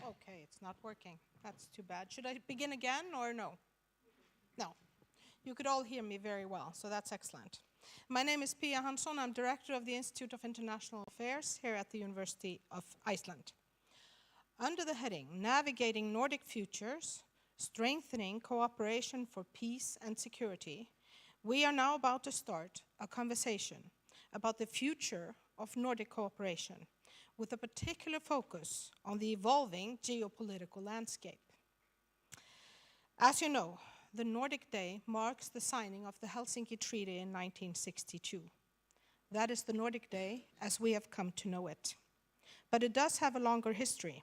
Okay, it's not working. That's too bad. Should I begin again or no? No. You could all hear me very well, so that's excellent. My name is Pia Hansson. I'm director of the Institute of International Affairs here at the University of Iceland. Under the heading, Navigating Nordic Futures, Strengthening Cooperation for Peace and Security, we are now about to start a conversation about the future of Nordic cooperation, with a particular focus on the evolving geopolitical landscape. As you know, the Nordic Day marks the signing of the Helsinki Treaty in 1962. That is the Nordic Day as we have come to know it. But it does have a longer history,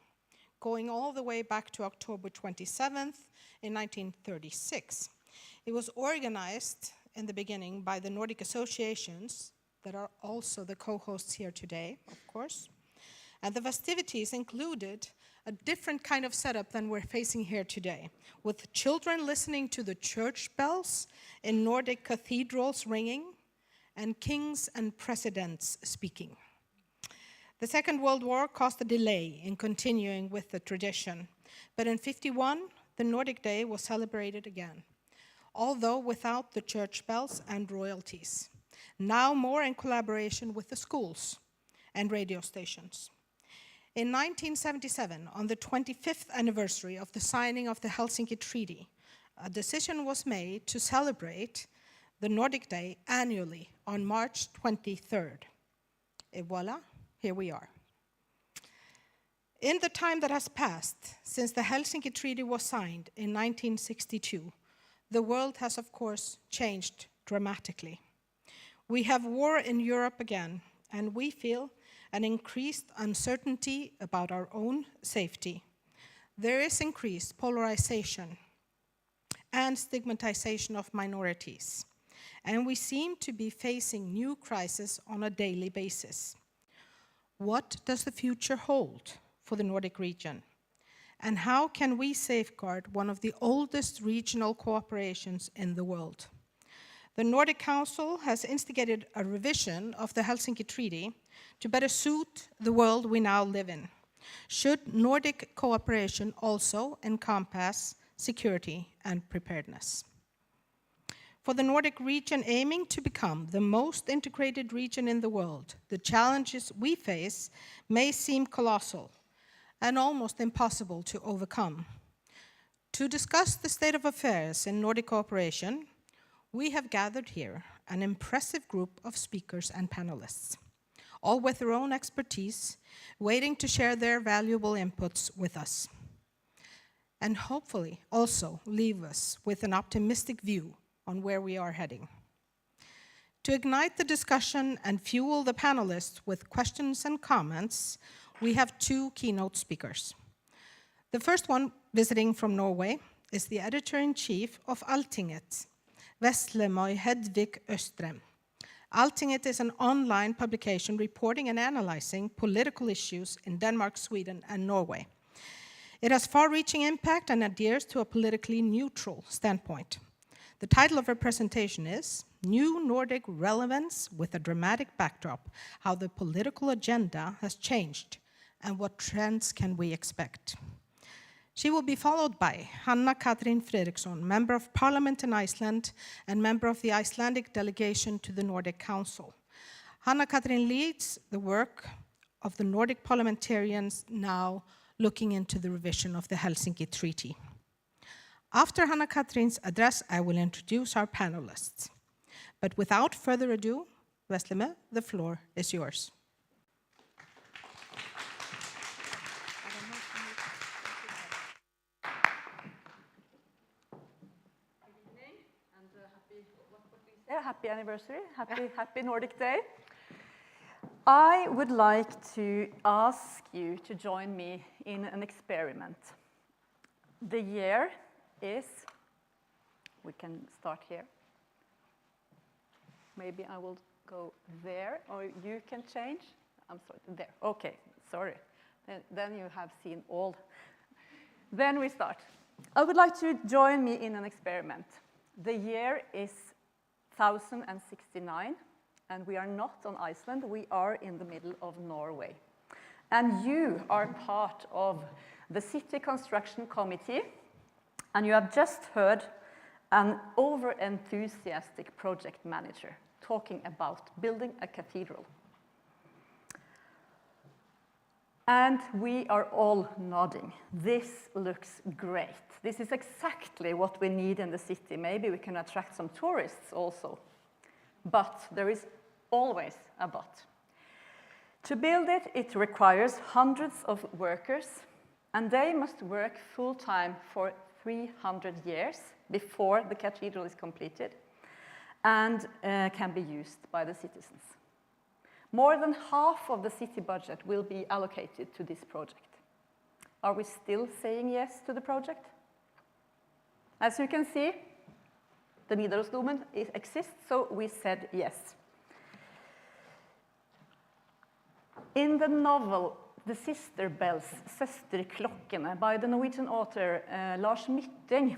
going all the way back to October 27th in 1936. It was organized in the beginning by the Nordic associations that are also the co-hosts here today, of course. And the festivities included a different kind of setup than we're facing here today, with children listening to the church bells in Nordic cathedrals ringing, and kings and presidents speaking. The Second World War caused a delay in continuing with the tradition, but in '51, the Nordic Day was celebrated again, although without the church bells and royalties, now more in collaboration with the schools and radio stations. In 1977, on the 25th anniversary of the signing of the Helsinki Treaty, a decision was made to celebrate the Nordic Day annually on March 23rd. Et voila, here we are. In the time that has passed since the Helsinki Treaty was signed in 1962, the world has, of course, changed dramatically. We have war in Europe again, and we feel an increased uncertainty about our own safety. There is increased polarization and stigmatization of minorities, and we seem to be facing new crises on a daily basis. What does the future hold for the Nordic region? And how can we safeguard one of the oldest regional cooperations in the world? The Nordic Council has instigated a revision of the Helsinki Treaty to better suit the world we now live in. Should Nordic cooperation also encompass security and preparedness? For the Nordic region aiming to become the most integrated region in the world, the challenges we face may seem colossal and almost impossible to overcome. To discuss the state of affairs in Nordic cooperation, we have gathered here an impressive group of speakers and panelists, all with their own expertise, waiting to share their valuable inputs with us, and hopefully also leave us with an optimistic view on where we are heading. To ignite the discussion and fuel the panelists with questions and comments, we have two keynote speakers. The first one, visiting from Norway, is the editor-in-chief of Altinget, Veslemøy Hedvig Østrem. Altinget is an online publication reporting and analyzing political issues in Denmark, Sweden, and Norway. It has far-reaching impact and adheres to a politically neutral standpoint. The title of her presentation is New Nordic Relevance with a Dramatic Backdrop, How the Political Agenda Has Changed and What Trends Can We Expect? She will be followed by Hanna Katrin Fredriksson, Member of Parliament in Iceland and member of the Icelandic delegation to the Nordic Council. Hanna Katrin leads the work of the Nordic parliamentarians now looking into the revision of the Helsinki Treaty. After Hanna Katrin's address, I will introduce our panelists. But without further ado, Veslemøy, the floor is yours. Happy anniversary, happy Nordic Day. I would like to ask you to join me in an experiment. The year is, we can start here. Maybe I will go there, or you can change. I'm sorry, there, okay, sorry. Then you have seen all. Then we start. I would like to join me in an experiment. The year is 1069, and we are not on Iceland, we are in the middle of Norway. And you are part of the City Construction Committee, and you have just heard an over-enthusiastic project manager talking about building a cathedral. And we are all nodding. This looks great. This is exactly what we need in the city. Maybe we can attract some tourists also. But there is always a but. To build it, it requires hundreds of workers, and they must work full-time for 300 years before the cathedral is completed and can be used by the citizens. More than half of the city budget will be allocated to this project. Are we still saying yes to the project? As you can see, the Nidarosdomen exists, so we said yes. In the novel The Sister Bells, Søsterklokkene, by the Norwegian author Lars Mytting,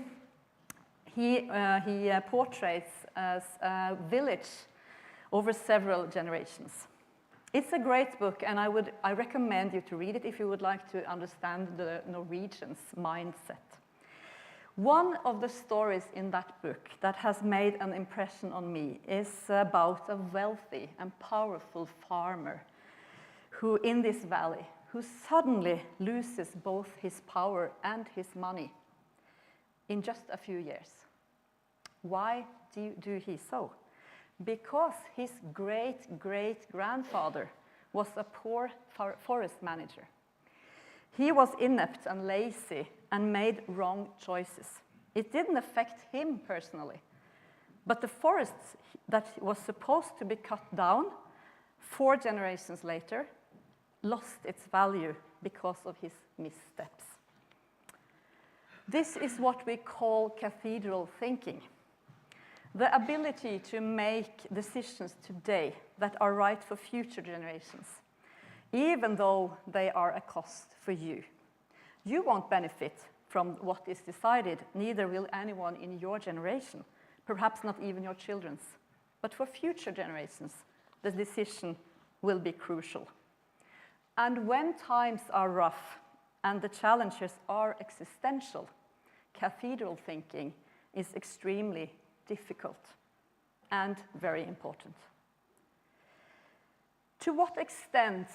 he portrays a village over several generations. It's a great book, and I recommend you to read it if you would like to understand the Norwegians' mindset. One of the stories in that book that has made an impression on me is about a wealthy and powerful farmer who, in this valley, who suddenly loses both his power and his money in just a few years. Why do he so? Because his great-great-grandfather was a poor forest manager. He was inept and lazy and made wrong choices. It didn't affect him personally, but the forests that was supposed to be cut down 4 generations later lost its value because of his missteps. This is what we call cathedral thinking. The ability to make decisions today that are right for future generations, even though they are a cost for you. You won't benefit from what is decided, neither will anyone in your generation, perhaps not even your children's. But for future generations, the decision will be crucial. And when times are rough and the challenges are existential, cathedral thinking is extremely difficult and very important. To what extent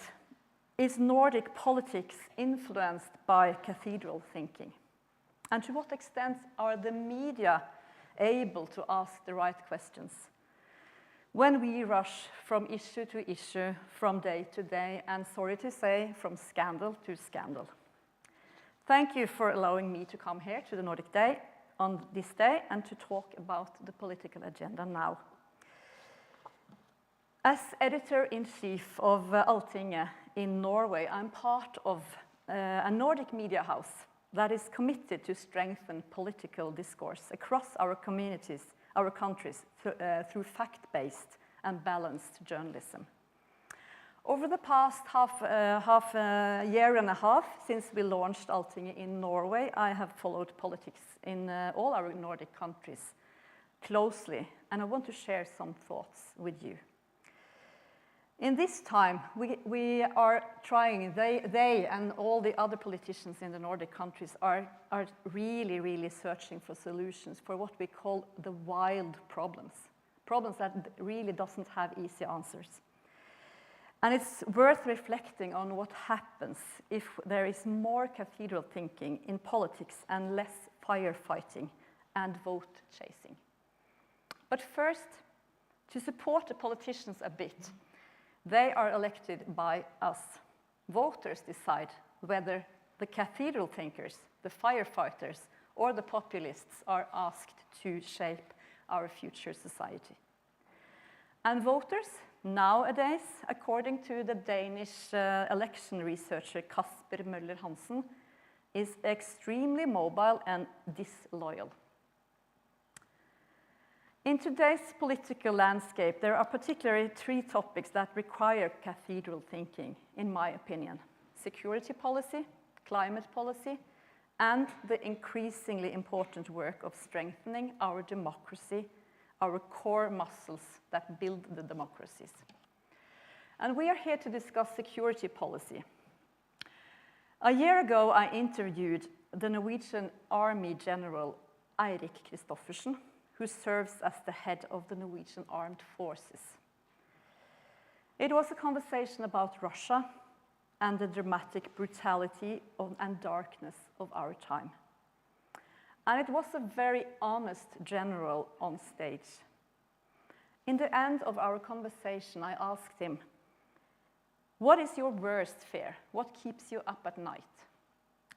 is Nordic politics influenced by cathedral thinking? And to what extent are the media able to ask the right questions when we rush from issue to issue, from day to day, and sorry to say, from scandal to scandal? Thank you for allowing me to come here to the Nordic Day on this day and to talk about the political agenda now. As editor-in-chief of Altinget in Norway, I'm part of a Nordic media house that is committed to strengthen political discourse across our communities, our countries, through fact-based and balanced journalism. Over the past half year and a half since we launched Altinget in Norway, I have followed politics in all our Nordic countries closely, and I want to share some thoughts with you. In this time, we are trying, they and all the other politicians in the Nordic countries are really searching for solutions for what we call the wild problems that really doesn't have easy answers. And it's worth reflecting on what happens if there is more cathedral thinking in politics and less firefighting and vote chasing. But first, to support the politicians a bit, they are elected by us. Voters decide whether the cathedral thinkers, the firefighters, or the populists are asked to shape our future society. And voters, nowadays, according to the Danish election researcher Kasper Møller Hansen, is extremely mobile and disloyal. In today's political landscape, there are particularly 3 topics that require cathedral thinking, in my opinion: security policy, climate policy, and the increasingly important work of strengthening our democracy, our core muscles that build the democracies. And we are here to discuss security policy. A year ago, I interviewed the Norwegian Army General Eirik Kristoffersen, who serves as the head of the Norwegian Armed Forces. It was a conversation about Russia and the dramatic brutality and darkness of our time. And it was a very honest general on stage. In the end of our conversation, I asked him, "What is your worst fear? What keeps you up at night?"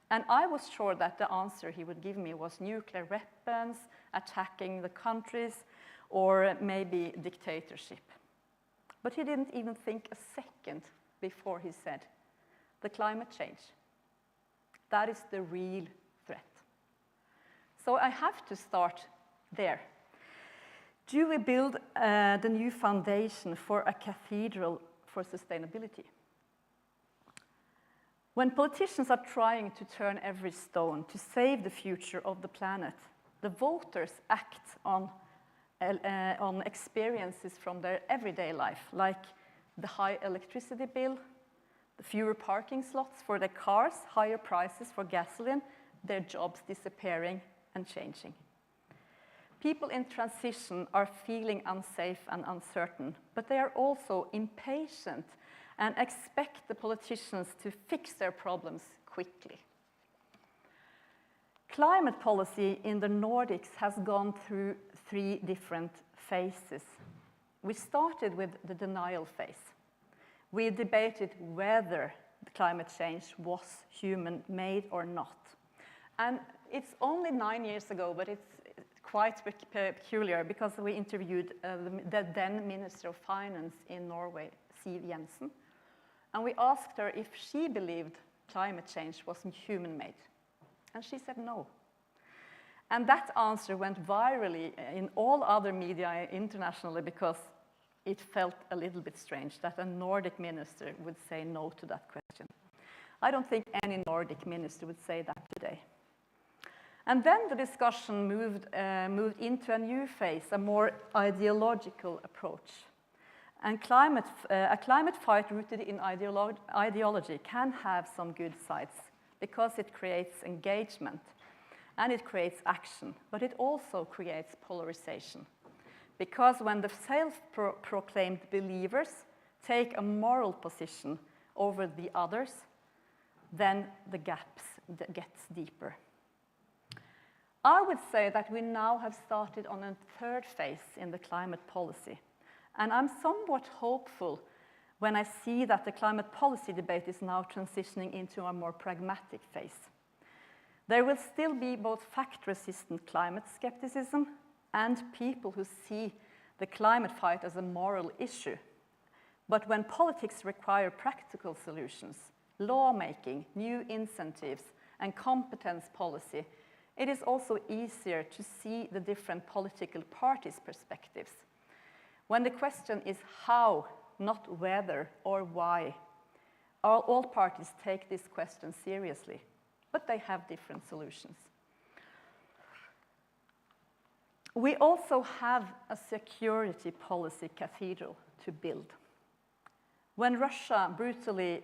And I was sure that the answer he would give me was nuclear weapons, attacking the countries, or maybe dictatorship. But he didn't even think a second before he said, "The climate change. That is the real threat." So I have to start there. Do we build the new foundation for a cathedral for sustainability? When politicians are trying to turn every stone to save the future of the planet, the voters act on experiences from their everyday life, like the high electricity bill, the fewer parking slots for their cars, higher prices for gasoline, their jobs disappearing and changing. People in transition are feeling unsafe and uncertain, but they are also impatient and expect the politicians to fix their problems quickly. Climate policy in the Nordics has gone through 3 different phases. We started with the denial phase. We debated whether the climate change was human-made or not. And it's only 9 years ago, but it's quite peculiar because we interviewed the then Minister of Finance in Norway, Siv Jensen, and we asked her if she believed climate change was human-made. And she said no. And that answer went virally in all other media internationally because it felt a little bit strange that a Nordic minister would say no to that question. I don't think any Nordic minister would say that today. And then the discussion moved into a new phase, a more ideological approach. And a climate fight rooted in ideology can have some good sides because it creates engagement and it creates action, but it also creates polarization. Because when the self-proclaimed believers take a moral position over the others, then the gaps gets deeper. I would say that we now have started on a 3rd phase in the climate policy. And I'm somewhat hopeful when I see that the climate policy debate is now transitioning into a more pragmatic phase. There will still be both fact-resistant climate skepticism and people who see the climate fight as a moral issue. But when politics require practical solutions, lawmaking, new incentives, and competence policy, it is also easier to see the different political parties' perspectives. When the question is how, not whether or why, all parties take this question seriously, but they have different solutions. We also have a security policy cathedral to build. When Russia brutally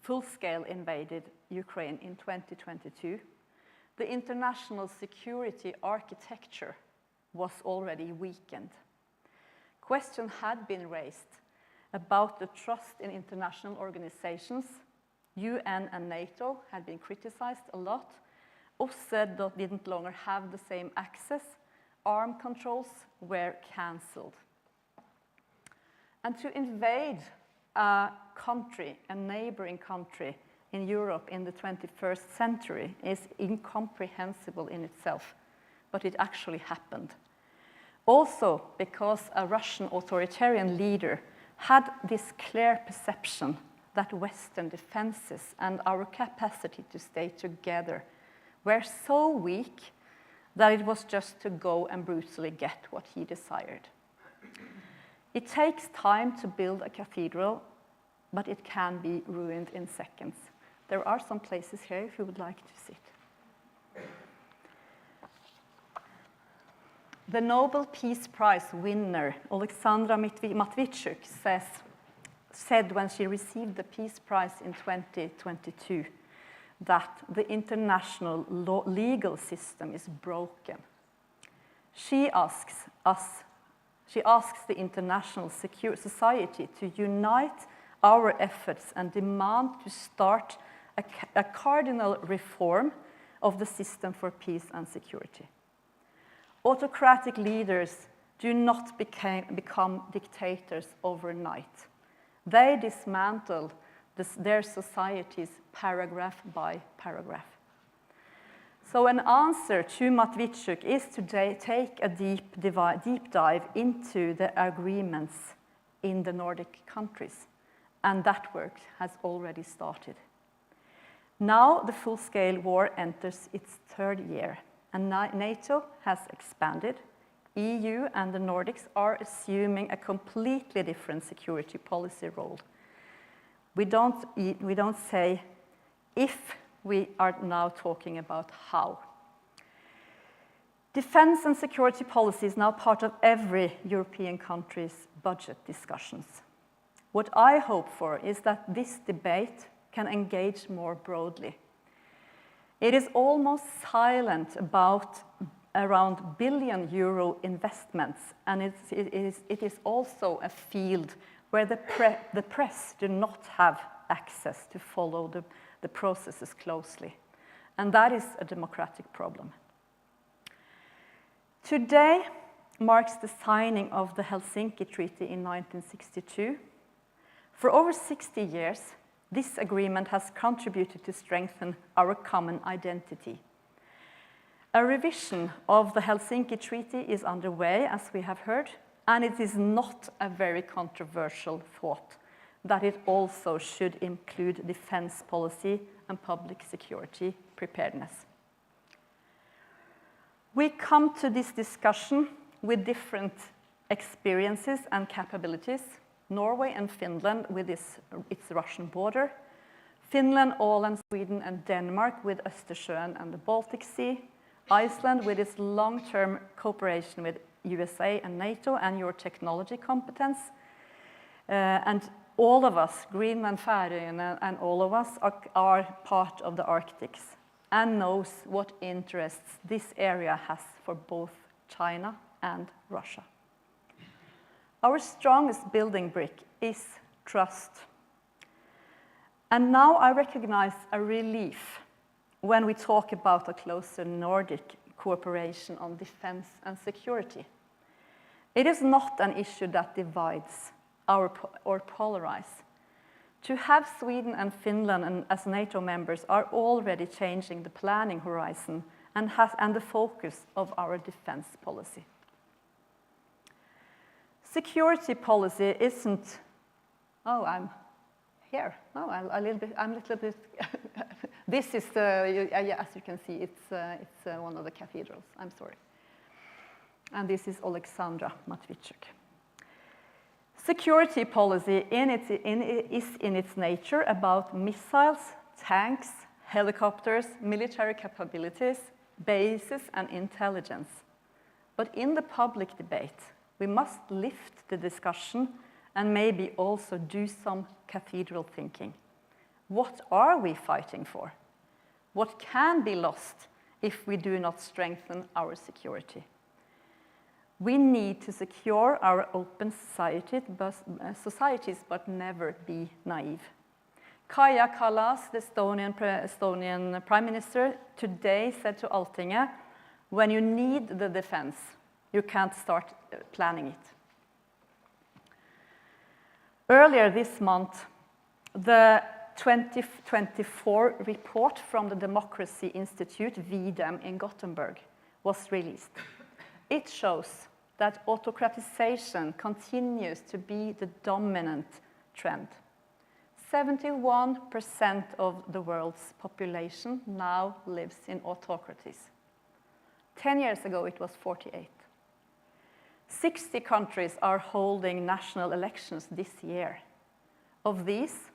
full-scale invaded Ukraine in 2022, the international security architecture was already weakened. Question had been raised about the trust in international organizations. UN and NATO had been criticized a lot. OSSE didn't longer have the same access. Arm controls were cancelled. And to invade a country, a neighboring country in Europe in the 21st century is incomprehensible in itself, but it actually happened. Also because a Russian authoritarian leader had this clear perception that Western defenses and our capacity to stay together were so weak that it was just to go and brutally get what he desired. It takes time to build a cathedral, but it can be ruined in seconds. There are some places here if you would like to sit. The Nobel Peace Prize winner, Alexandra Matviichuk, said when she received the Peace Prize in 2022 that the international legal system is broken. She asks the international society to unite our efforts and demand to start a cardinal reform of the system for peace and security. Autocratic leaders do not become dictators overnight. They dismantle their societies paragraph by paragraph. So an answer to Matvichuk is to take a deep dive into the agreements in the Nordic countries, and that work has already started. Now the full-scale war enters its third year, and NATO has expanded. EU and the Nordics are assuming a completely different security policy role. We don't say if, we are now talking about how. Defense and security policy is now part of every European country's budget discussions. What I hope for is that this debate can engage more broadly. It is almost silent about around billion euro investments, and it is also a field where the press do not have access to follow the processes closely. And that is a democratic problem. Today marks the signing of the Helsinki Treaty in 1962. For over 60 years, this agreement has contributed to strengthen our common identity. A revision of the Helsinki Treaty is underway, as we have heard, and it is not a very controversial thought that it also should include defense policy and public security preparedness. We come to this discussion with different experiences and capabilities. Norway and Finland with its Russian border, Finland, Åland, Sweden, and Denmark with Östersjön and the Baltic Sea, Iceland with its long-term cooperation with USA and NATO and your technology competence, and all of us, Greenland, Færøyene, and all of us are part of the Arctic and knows what interests this area has for both China and Russia. Our strongest building brick is trust. And now I recognize a relief when we talk about a closer Nordic cooperation on defense and security. It is not an issue that divides or polarizes. To have Sweden and Finland as NATO members are already changing the planning horizon and the focus of our defense policy. Security policy isn't, oh, I'm here. No, I'm a little bit, this is the, yeah, as you can see, it's one of the cathedrals, I'm sorry. And this is Alexandra Matvichuk. Security policy is in its nature about missiles, tanks, helicopters, military capabilities, bases, and intelligence. But in the public debate, we must lift the discussion and maybe also do some cathedral thinking. What are we fighting for? What can be lost if we do not strengthen our security? We need to secure our open societies, but never be naive. Kaja Kallas, the Estonian Prime Minister, today said to Altinget, when you need the defense, you can't start planning it. Earlier this month, the 2024 report from the Democracy Institute, VDEM, in Gothenburg was released. It shows that autocratization continues to be the dominant trend. 71% of the world's population now lives in autocracies. 10 years ago, it was 48. 60 countries are holding national elections this year. Of these,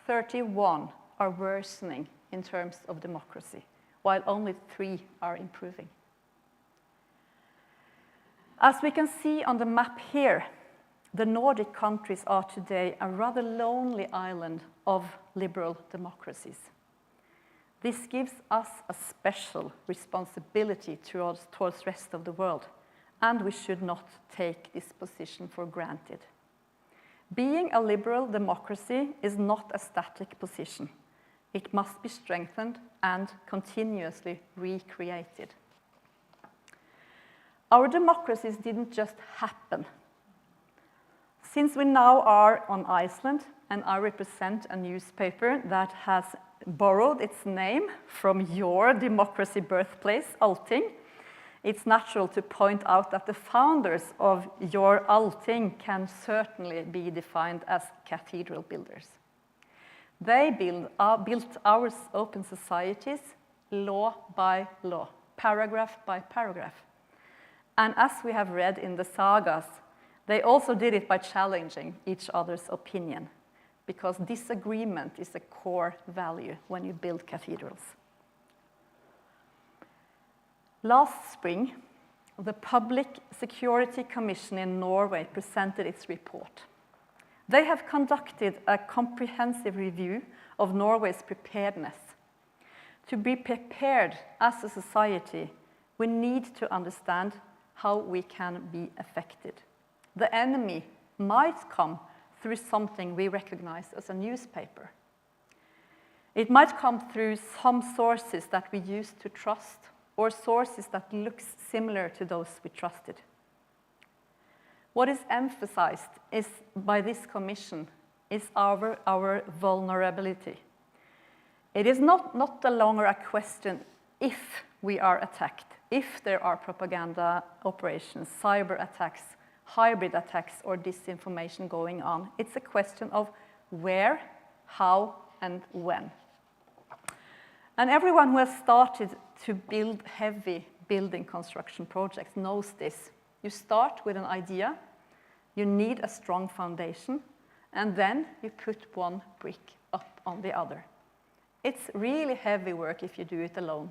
31 are worsening in terms of democracy, while only 3 are improving. As we can see on the map here, the Nordic countries are today a rather lonely island of liberal democracies. This gives us a special responsibility towards the rest of the world, and we should not take this position for granted. Being a liberal democracy is not a static position. It must be strengthened and continuously recreated. Our democracies didn't just happen. Since we now are on Iceland, and I represent a newspaper that has borrowed its name from your democracy birthplace, Alting, it's natural to point out that the founders of your Alting can certainly be defined as cathedral builders. They built our open societies law by law, paragraph by paragraph. And as we have read in the sagas, they also did it by challenging each other's opinion, because disagreement is a core value when you build cathedrals. Last spring, the Public Security Commission in Norway presented its report. They have conducted a comprehensive review of Norway's preparedness. To be prepared as a society, we need to understand how we can be affected. The enemy might come through something we recognize as a newspaper. It might come through some sources that we used to trust, or sources that look similar to those we trusted. What is emphasized by this commission is our vulnerability. It is not no longer a question if we are attacked, if there are propaganda operations, cyber attacks, hybrid attacks, or disinformation going on. It's a question of where, how, and when. And everyone who has started to build heavy building construction projects knows this. You start with an idea, you need a strong foundation, and then you put one brick up on the other. It's really heavy work if you do it alone.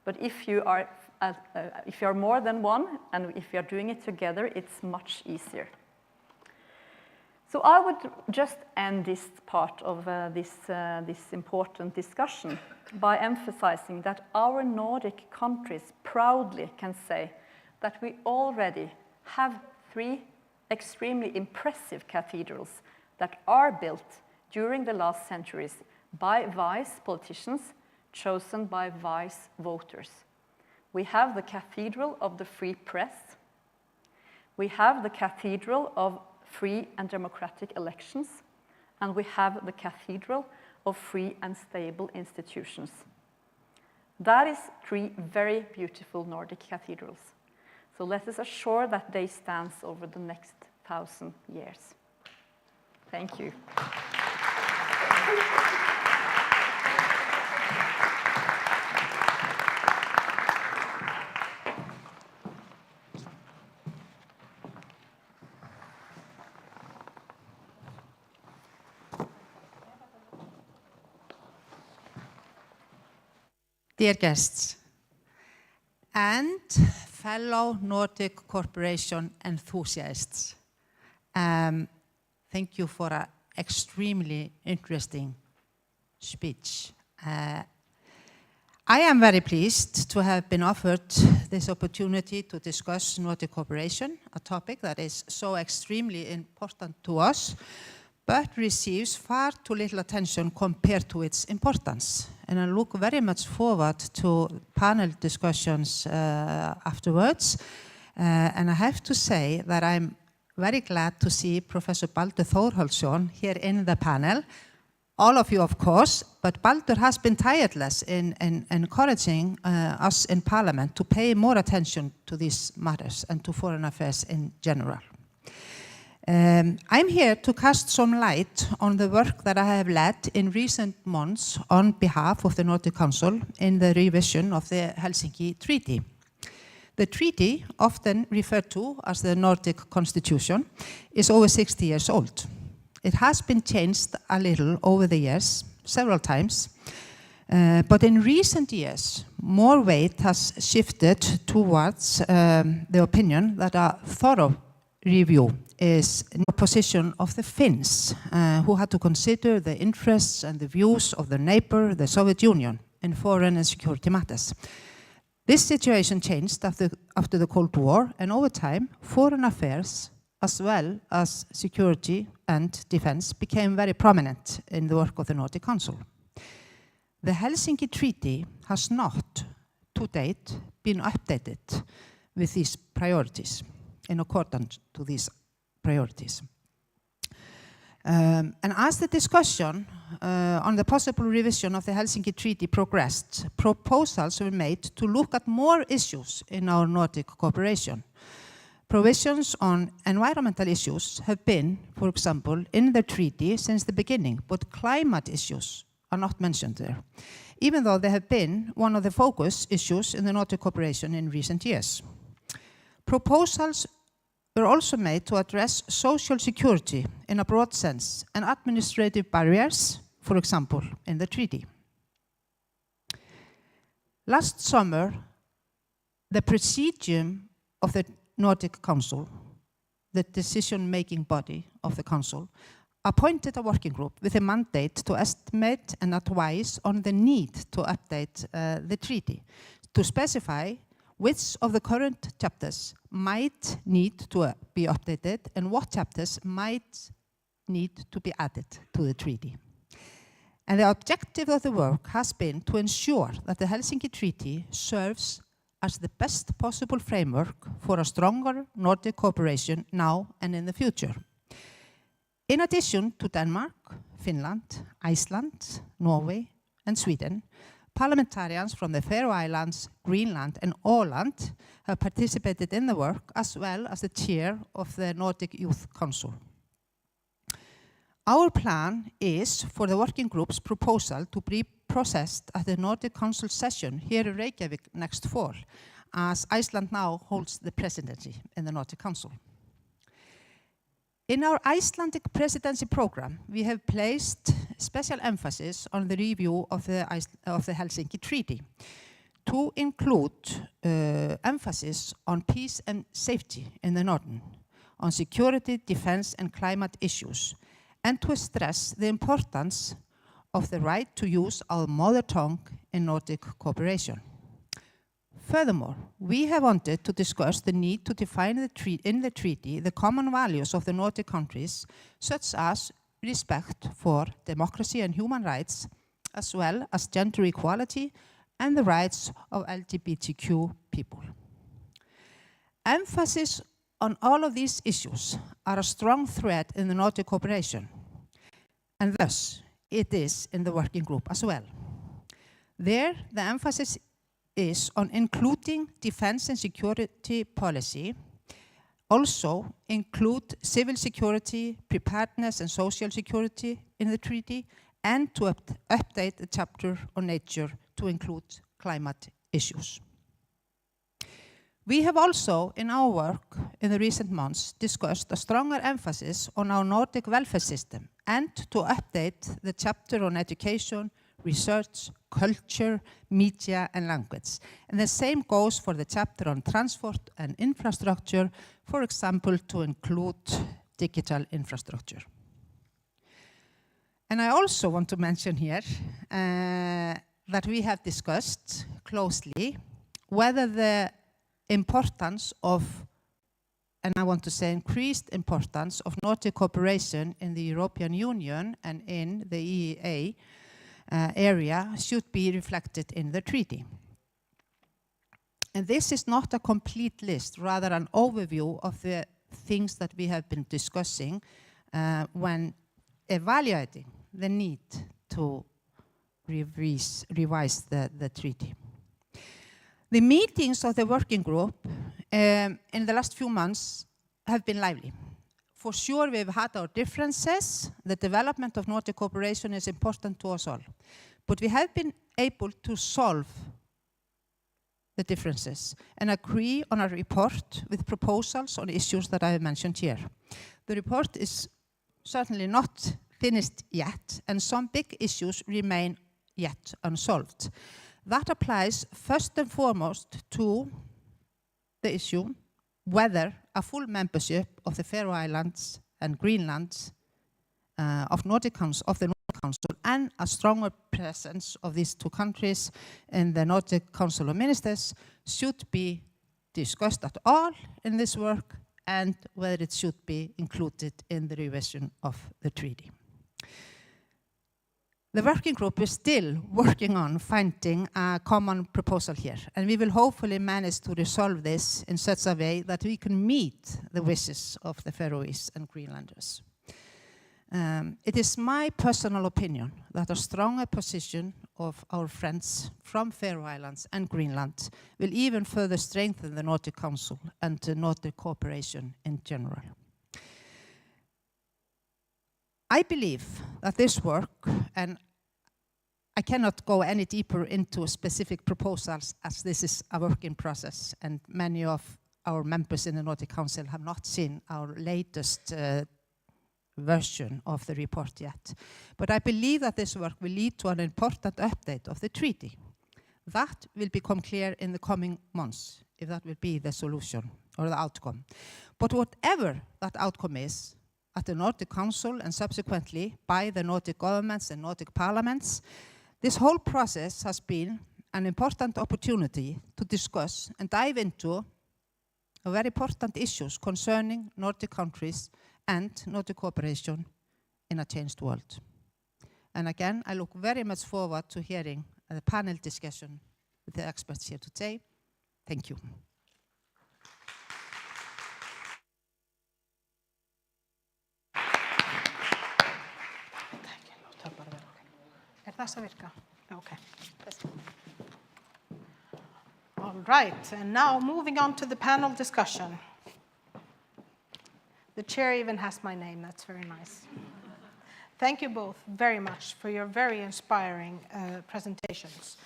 But if you are more than one, and if you are doing it together, it's much easier. So I would just end this part of this important discussion by emphasizing that our Nordic countries proudly can say that we already have 3 extremely impressive cathedrals that are built during the last centuries by wise politicians chosen by wise voters. We have the Cathedral of the Free Press. We have the Cathedral of Free and Democratic Elections. And we have the Cathedral of Free and Stable Institutions. That is 3 very beautiful Nordic cathedrals. So let us assure that they stand over the next 1,000 years. Thank you. Dear guests and fellow Nordic corporation enthusiasts, thank you for an extremely interesting speech. I am very pleased to have been offered this opportunity to discuss Nordic cooperation, a topic that is so extremely important to us, but receives far too little attention compared to its importance. And I look very much forward to panel discussions afterwards. And I have to say that I'm very glad to see Professor Baldur Þórhallsson here in the panel. All of you, of course, but Baldur has been tireless in encouraging us in Parliament to pay more attention to these matters and to foreign affairs in general. I'm here to cast some light on the work that I have led in recent months on behalf of the Nordic Council in the revision of the Helsinki Treaty. The treaty, often referred to as the Nordic Constitution, is over 60 years old. It has been changed a little over the years, several times, but in recent years, more weight has shifted towards the opinion that a thorough review is position of the Finns, who had to consider the interests and the views of their neighbor, the Soviet Union, in foreign and security matters. This situation changed after the Cold War, and over time, foreign affairs, as well as security and defense, became very prominent in the work of the Nordic Council. The Helsinki Treaty has not, to date, been updated with these priorities, in accordance to these priorities. And as the discussion on the possible revision of the Helsinki Treaty progressed, proposals were made to look at more issues in our Nordic cooperation. Provisions on environmental issues have been, for example, in the treaty since the beginning, but climate issues are not mentioned there, even though they have been one of the focus issues in the Nordic cooperation in recent years. Proposals were also made to address social security in a broad sense and administrative barriers, for example, in the treaty. Last summer, the Presidium of the Nordic Council, the decision-making body of the Council, appointed a working group with a mandate to estimate and advise on the need to update the treaty, to specify which of the current chapters might need to be updated and what chapters might need to be added to the treaty. And the objective of the work has been to ensure that the Helsinki Treaty serves as the best possible framework for a stronger Nordic cooperation now and in the future. In addition to Denmark, Finland, Iceland, Norway, and Sweden, parliamentarians from the Faroe Islands, Greenland, and Åland have participated in the work, as well as the chair of the Nordic Youth Council. Our plan is for the working group's proposal to be processed at the Nordic Council session here in Reykjavik next fall, as Iceland now holds the presidency in the Nordic Council. In our Icelandic presidency program, we have placed special emphasis on the review of the Helsinki Treaty to include emphasis on peace and safety in the North, on security, defense, and climate issues, and to stress the importance of the right to use our mother tongue in Nordic cooperation. Furthermore, we have wanted to discuss the need to define in the treaty the common values of the Nordic countries, such as respect for democracy and human rights, as well as gender equality and the rights of LGBTQ people. Emphasis on all of these issues are a strong thread in the Nordic cooperation, and thus it is in the working group as well. There, the emphasis is on including defense and security policy, also include civil security, preparedness, and social security in the treaty, and to update the chapter on nature to include climate issues. We have also, in our work in the recent months, discussed a stronger emphasis on our Nordic welfare system and to update the chapter on education, research, culture, media, and language. And the same goes for the chapter on transport and infrastructure, for example, to include digital infrastructure. And I also want to mention here that we have discussed closely whether the importance of, and I want to say increased importance of Nordic cooperation in the European Union and in the EEA area should be reflected in the treaty. And this is not a complete list, rather an overview of the things that we have been discussing when evaluating the need to revise the treaty. The meetings of the working group in the last few months have been lively. For sure, we've had our differences. The development of Nordic cooperation is important to us all. But we have been able to solve the differences and agree on a report with proposals on issues that I have mentioned here. The report is certainly not finished yet, and some big issues remain yet unsolved. That applies first and foremost to the issue whether a full membership of the Faroe Islands and Greenland of the Nordic Council, and a stronger presence of these two countries in the Nordic Council of Ministers should be discussed at all in this work, and whether it should be included in the revision of the treaty. The working group is still working on finding a common proposal here, and we will hopefully manage to resolve this in such a way that we can meet the wishes of the Faroese and Greenlanders. It is my personal opinion that a stronger position of our friends from Faroe Islands and Greenland will even further strengthen the Nordic Council and the Nordic cooperation in general. I believe that this work, and I cannot go any deeper into specific proposals as this is a work in process, and many of our members in the Nordic Council have not seen our latest version of the report yet. But I believe that this work will lead to an important update of the treaty. That will become clear in the coming months, if that will be the solution or the outcome. But whatever that outcome is, at the Nordic Council and subsequently by the Nordic governments and Nordic parliaments, this whole process has been an important opportunity to discuss and dive into very important issues concerning Nordic countries and Nordic cooperation in a changed world. And again, I look very much forward to hearing the panel discussion with the experts here today. Thank you. Okay. All right, and now moving on to the panel discussion. The chair even has my name, that's very nice. Thank you both very much for your very inspiring presentations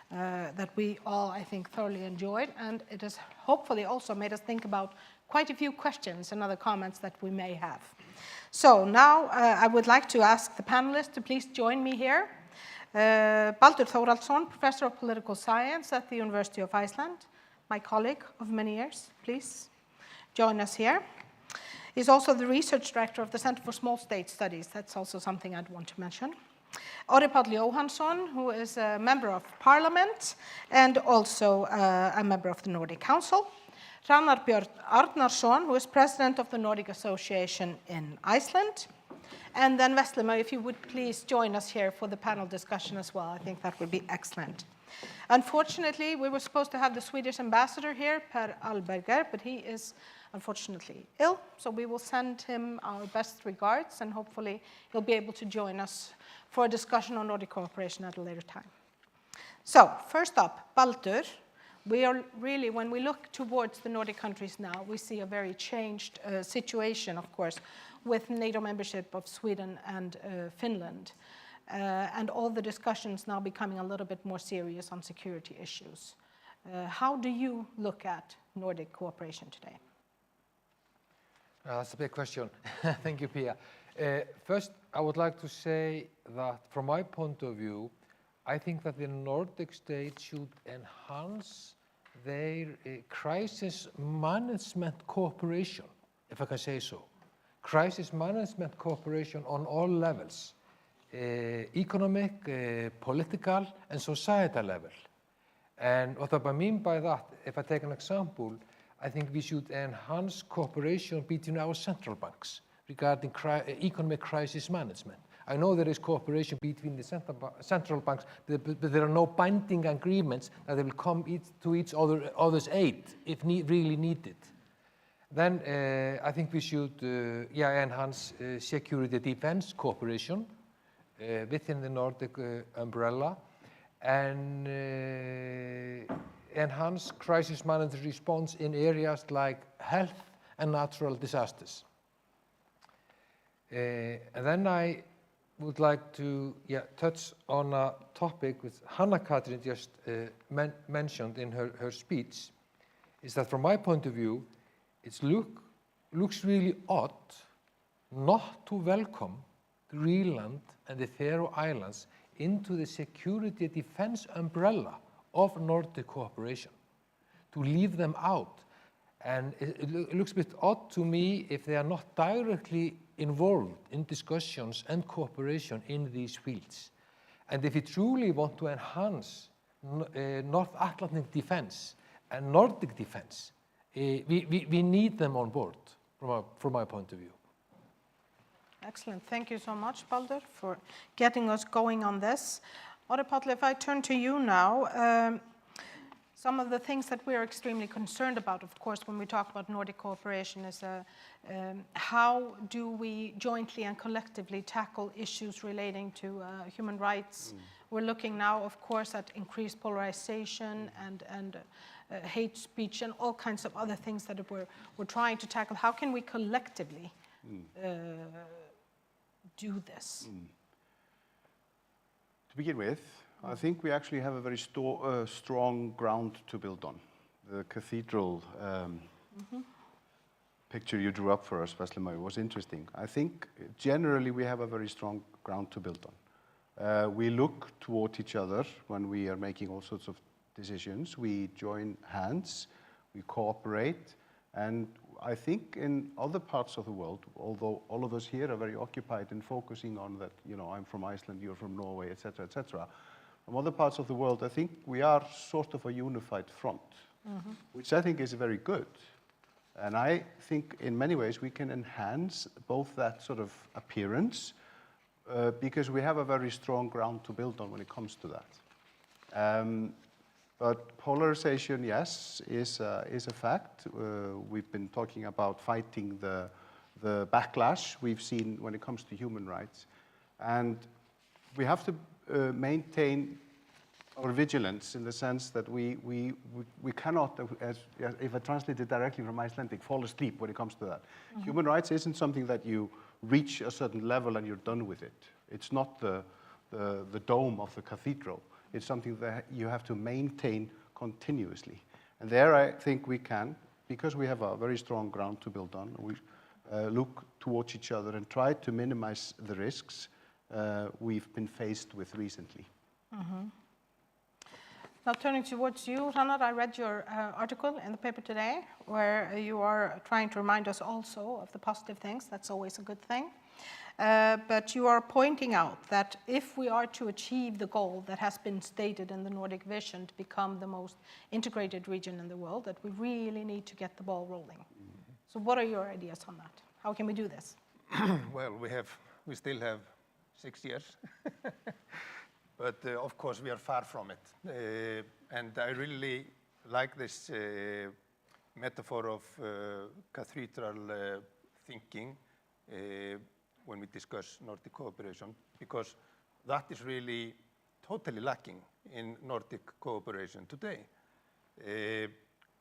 that we all, I think, thoroughly enjoyed, and it has hopefully also made us think about quite a few questions and other comments that we may have. So now I would like to ask the panelists to please join me here. Baldur Þórhallsson, Professor of Political Science at the University of Iceland, my colleague of many years, please join us here. He's also the research director of the Center for Small State Studies. That's also something I'd want to mention. Orri Páll Jóhannsson, who is a member of parliament and also a member of the Nordic Council. Hrannar Björn Arnarsson, who is president of the Nordic Association in Iceland. And then Veslema, if you would please join us here for the panel discussion as well. I think that would be excellent. Unfortunately, we were supposed to have the Swedish ambassador here, Per Alberger, but he is unfortunately ill, so we will send him our best regards, and hopefully he'll be able to join us for a discussion on Nordic cooperation at a later time. So, first up, Baldur. We are really, when we look towards the Nordic countries now, we see a very changed situation, of course, with NATO membership of Sweden and Finland, and all the discussions now becoming a little bit more serious on security issues. How do you look at Nordic cooperation today? That's a big question. Thank you, Pia. First, I would like to say that from my point of view, I think that the Nordic states should enhance their crisis management cooperation, if I can say so. Crisis management cooperation on all levels, economic, political, and societal level. And what I mean by that, if I take an example, I think we should enhance cooperation between our central banks regarding economic crisis management. I know there is cooperation between the central banks, but there are no binding agreements that they will come to each other's aid if really needed. Then I think we should enhance security defense cooperation within the Nordic umbrella, and enhance crisis management response in areas like health and natural disasters. And then I would like to touch on a topic which Hanna Katrin just mentioned in her speech, is that from my point of view, it looks really odd not to welcome Greenland and the Faroe Islands into the security and defense umbrella of Nordic cooperation, to leave them out. And it looks a bit odd to me if they are not directly involved in discussions and cooperation in these fields. And if we truly want to enhance North Atlantic defense and Nordic defense, we need them on board from my point of view. Excellent. Thank you so much, Baldur, for getting us going on this. Orri Páll, if I turn to you now, some of the things that we are extremely concerned about, of course, when we talk about Nordic cooperation is how do we jointly and collectively tackle issues relating to human rights. We're looking now, of course, at increased polarization and hate speech and all kinds of other things that we're trying to tackle. How can we collectively do this? To begin with, I think we actually have a very strong ground to build on. The cathedral picture you drew up for us, Veslemøy, was interesting. I think generally we have a very strong ground to build on. We look toward each other when we are making all sorts of decisions. We join hands, we cooperate, and I think in other parts of the world, although all of us here are very occupied in focusing on that, you know, I'm from Iceland, you're from Norway, etc., etc., from other parts of the world, I think we are sort of a unified front, which I think is very good. And I think in many ways we can enhance both that sort of appearance because we have a very strong ground to build on when it comes to that. But polarization, yes, is a fact. We've been talking about fighting the backlash we've seen when it comes to human rights. And we have to maintain our vigilance in the sense that we cannot, if I translate it directly from Icelandic, fall asleep when it comes to that. Human rights isn't something that you reach a certain level and you're done with it. It's not the dome of the cathedral. It's something that you have to maintain continuously. And there I think we can, because we have a very strong ground to build on, we look towards each other and try to minimize the risks we've been faced with recently. Now turning towards you, Hrannar, I read your article in the paper today where you are trying to remind us also of the positive things. That's always a good thing. But you are pointing out that if we are to achieve the goal that has been stated in the Nordic vision to become the most integrated region in the world, that we really need to get the ball rolling. So what are your ideas on that? How can we do this? Well, we still have 6 years. But of course, we are far from it. And I really like this metaphor of cathedral thinking when we discuss Nordic cooperation, because that is really totally lacking in Nordic cooperation today.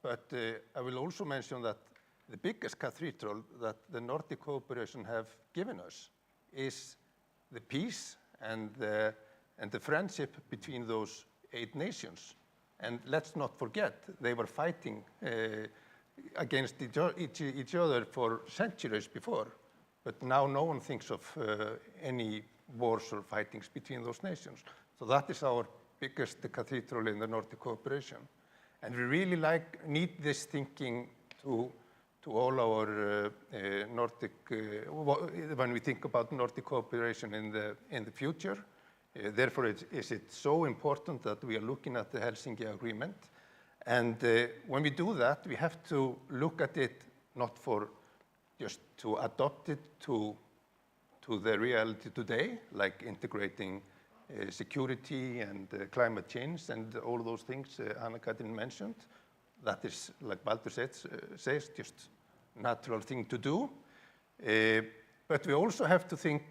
But I will also mention that the biggest cathedral that the Nordic cooperation have given us is the peace and the friendship between those 8 nations. And let's not forget, they were fighting against each other for centuries before. But now no one thinks of any wars or fightings between those nations. So that is our biggest cathedral in the Nordic cooperation. And we really need this thinking to all our Nordic, when we think about Nordic cooperation in the future. Therefore, is it so important that we are looking at the Helsinki Agreement. And when we do that, we have to look at it not for just to adopt it to the reality today, like integrating security and climate change and all those things Anna-Katrin mentioned. That is, like Baldur says, just natural thing to do. But we also have to think,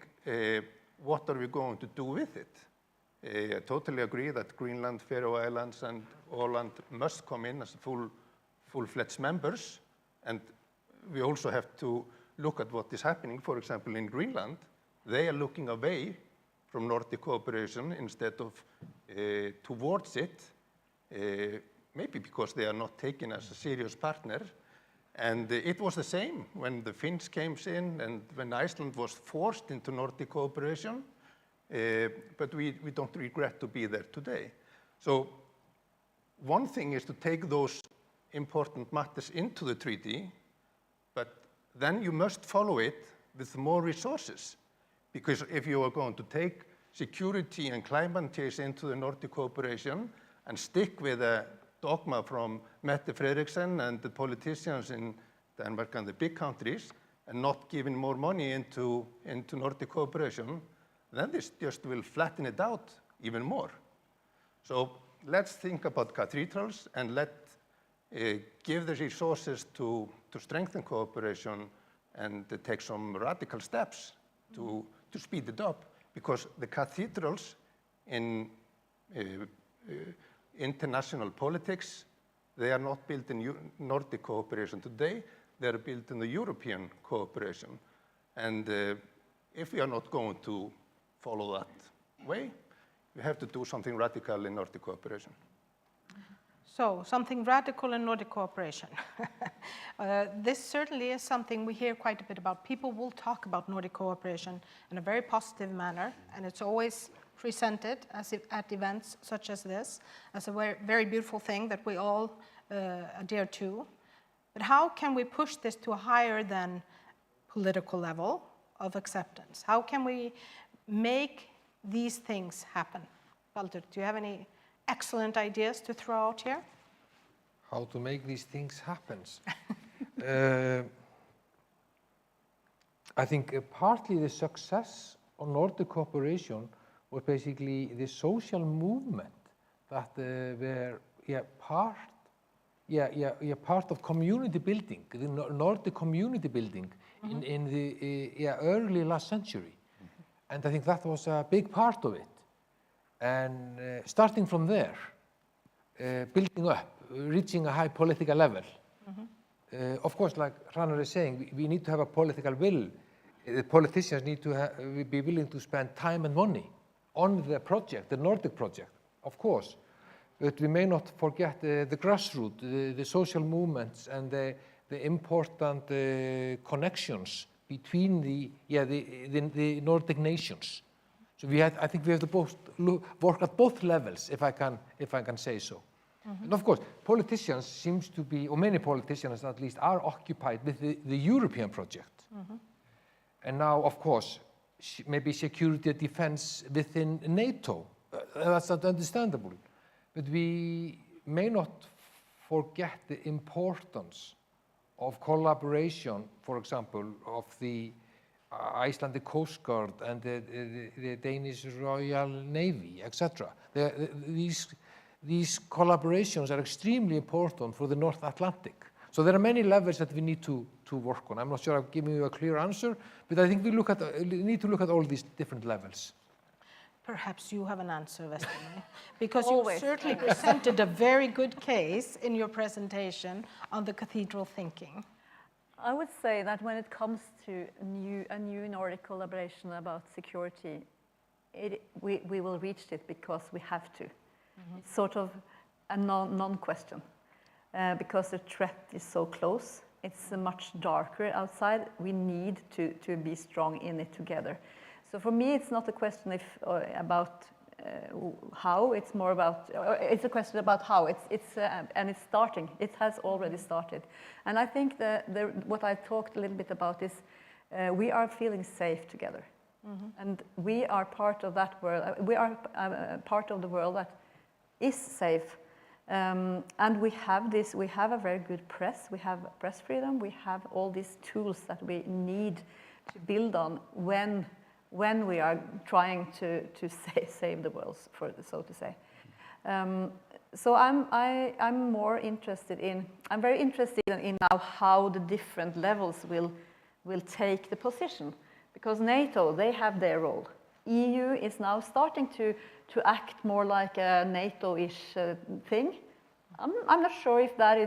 what are we going to do with it? I totally agree that Greenland, Faroe Islands, and Åland must come in as full-fledged members. And we also have to look at what is happening. For example, in Greenland, they are looking away from Nordic cooperation instead of towards it, maybe because they are not taken as a serious partner. And it was the same when the Finns came in and when Iceland was forced into Nordic cooperation, but we don't regret to be there today. So one thing is to take those important matters into the treaty, but then you must follow it with more resources. Because if you are going to take security and climate change into the Nordic cooperation and stick with a dogma from Mette Frederiksen and the politicians in Denmark and the big countries, and not giving more money into Nordic cooperation, then this just will flatten it out even more. So let's think about cathedrals and give the resources to strengthen cooperation and take some radical steps to speed it up. Because the cathedrals in international politics, they are not built in Nordic cooperation today. They are built in the European cooperation. And if we are not going to follow that way, we have to do something radical in Nordic cooperation. So, something radical in Nordic cooperation. This certainly is something we hear quite a bit about. People will talk about Nordic cooperation in a very positive manner, and it's always presented as if at events such as this, as a very, very beautiful thing that we all adhere to. But how can we push this to a higher than political level of acceptance? How can we make these things happen? Baldur, do you have any excellent ideas to throw out here? How to make these things happen? I think partly the success of Nordic cooperation was basically the social movement that were part of community building, the Nordic community building in the early last century. And I think that was a big part of it. And starting from there, building up, reaching a high political level. Of course, like Hrannar is saying, we need to have a political will. The politicians need to be willing to spend time and money on the project, the Nordic project, of course. But we may not forget the grassroots, the social movements, and the important connections between the Nordic nations. So I think we have to both work at both levels, if I can say so. And of course, politicians seems to be, or many politicians at least, are occupied with the European project. And now, of course, maybe security and defense within NATO. That's not understandable. But we may not forget the importance of collaboration, for example, of the Icelandic Coast Guard and the Danish Royal Navy, etc. These collaborations are extremely important for the North Atlantic. So there are many levels that we need to work on. I'm not sure I'm giving you a clear answer, but I think we need to look at all these different levels. Perhaps you have an answer, Vestermæ, because Always. you certainly presented a very good case in your presentation on the cathedral thinking. I would say that when it comes to a new Nordic collaboration about security, we will reach it because we have to. It's sort of a non-question, because the threat is so close. It's much darker outside. We need to be strong in it together. So for me, it's not a question about how. It's more about. It's a question about how. And it's starting. It has already started. And I think what I talked a little bit about is we are feeling safe together, and we are part of that world. We are part of the world that is safe. And we have this. We have a very good press. We have press freedom. We have all these tools that we need to build on when we are trying to save the world, so to say. So I'm more interested in. I'm very interested in now how the different levels will take the position, because NATO, they have their role. EU is now starting to act more like a NATO-ish thing. I'm not sure if that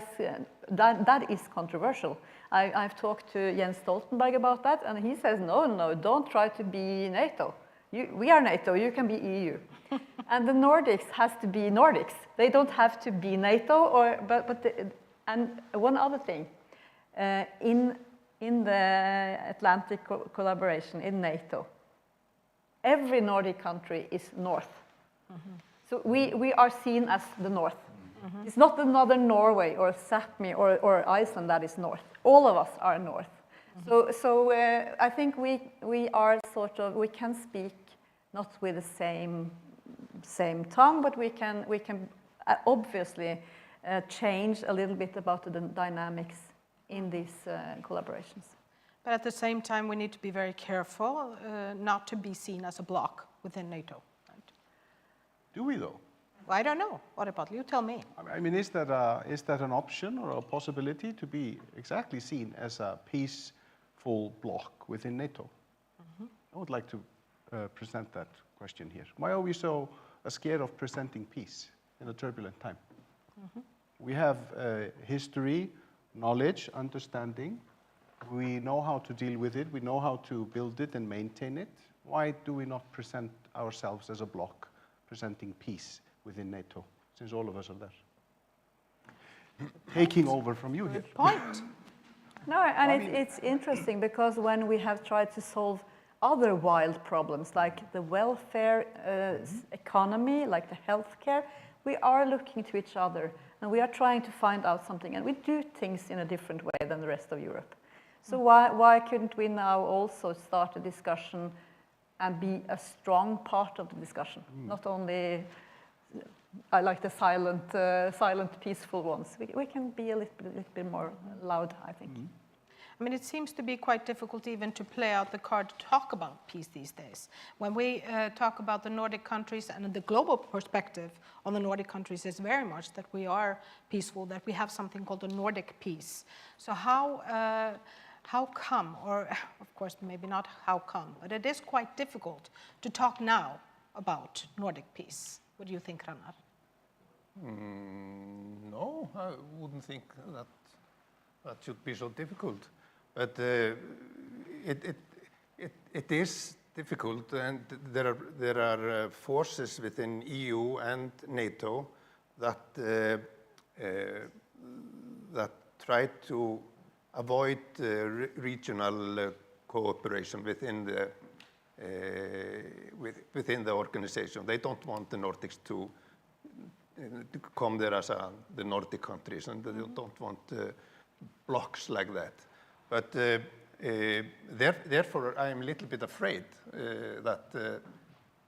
is controversial. I've talked to Jens Stoltenberg about that, and he says, no, don't try to be NATO. We are NATO, you can be EU. And the Nordics has to be Nordics. They don't have to be NATO, and one other thing, in the Atlantic collaboration, in NATO, every Nordic country is North. So we are seen as the North. It's not another Norway or Sápmi or Iceland that is north. All of us are north. So I think we are sort of, we can speak not with the same tongue, but we can obviously change a little bit about the dynamics in these collaborations. But at the same time, we need to be very careful not to be seen as a bloc within NATO. Right? Do we though? Well, I don't know. What about you? Tell me. I mean, is that an option or a possibility to be exactly seen as a peaceful bloc within NATO? I would like to present that question here. Why are we so scared of presenting peace in a turbulent time? We have history, knowledge, understanding. We know how to deal with it. We know how to build it and maintain it. Why do we not present ourselves as a bloc, presenting peace within NATO, since all of us are there? Taking over from you here. Good point. No, and it's interesting because when we have tried to solve other wild problems like the welfare economy, like the healthcare, we are looking to each other and we are trying to find out something, and we do things in a different way than the rest of Europe. So why couldn't we now also start a discussion and be a strong part of the discussion? Not only, I like the silent, peaceful ones. We can be a little bit more loud, I think. I mean, it seems to be quite difficult even to play out the card to talk about peace these days. When we talk about the Nordic countries and the global perspective on the Nordic countries is very much that we are peaceful, that we have something called the Nordic peace. So how come, or of course maybe not how come, but it is quite difficult to talk now about Nordic peace. What do you think, Hrannar? No, I wouldn't think that should be so difficult. But it is difficult, and there are forces within EU and NATO that try to avoid regional cooperation within the organization. They don't want the Nordics to come there as the Nordic countries, and they don't want blocks like that. But therefore, I am a little bit afraid that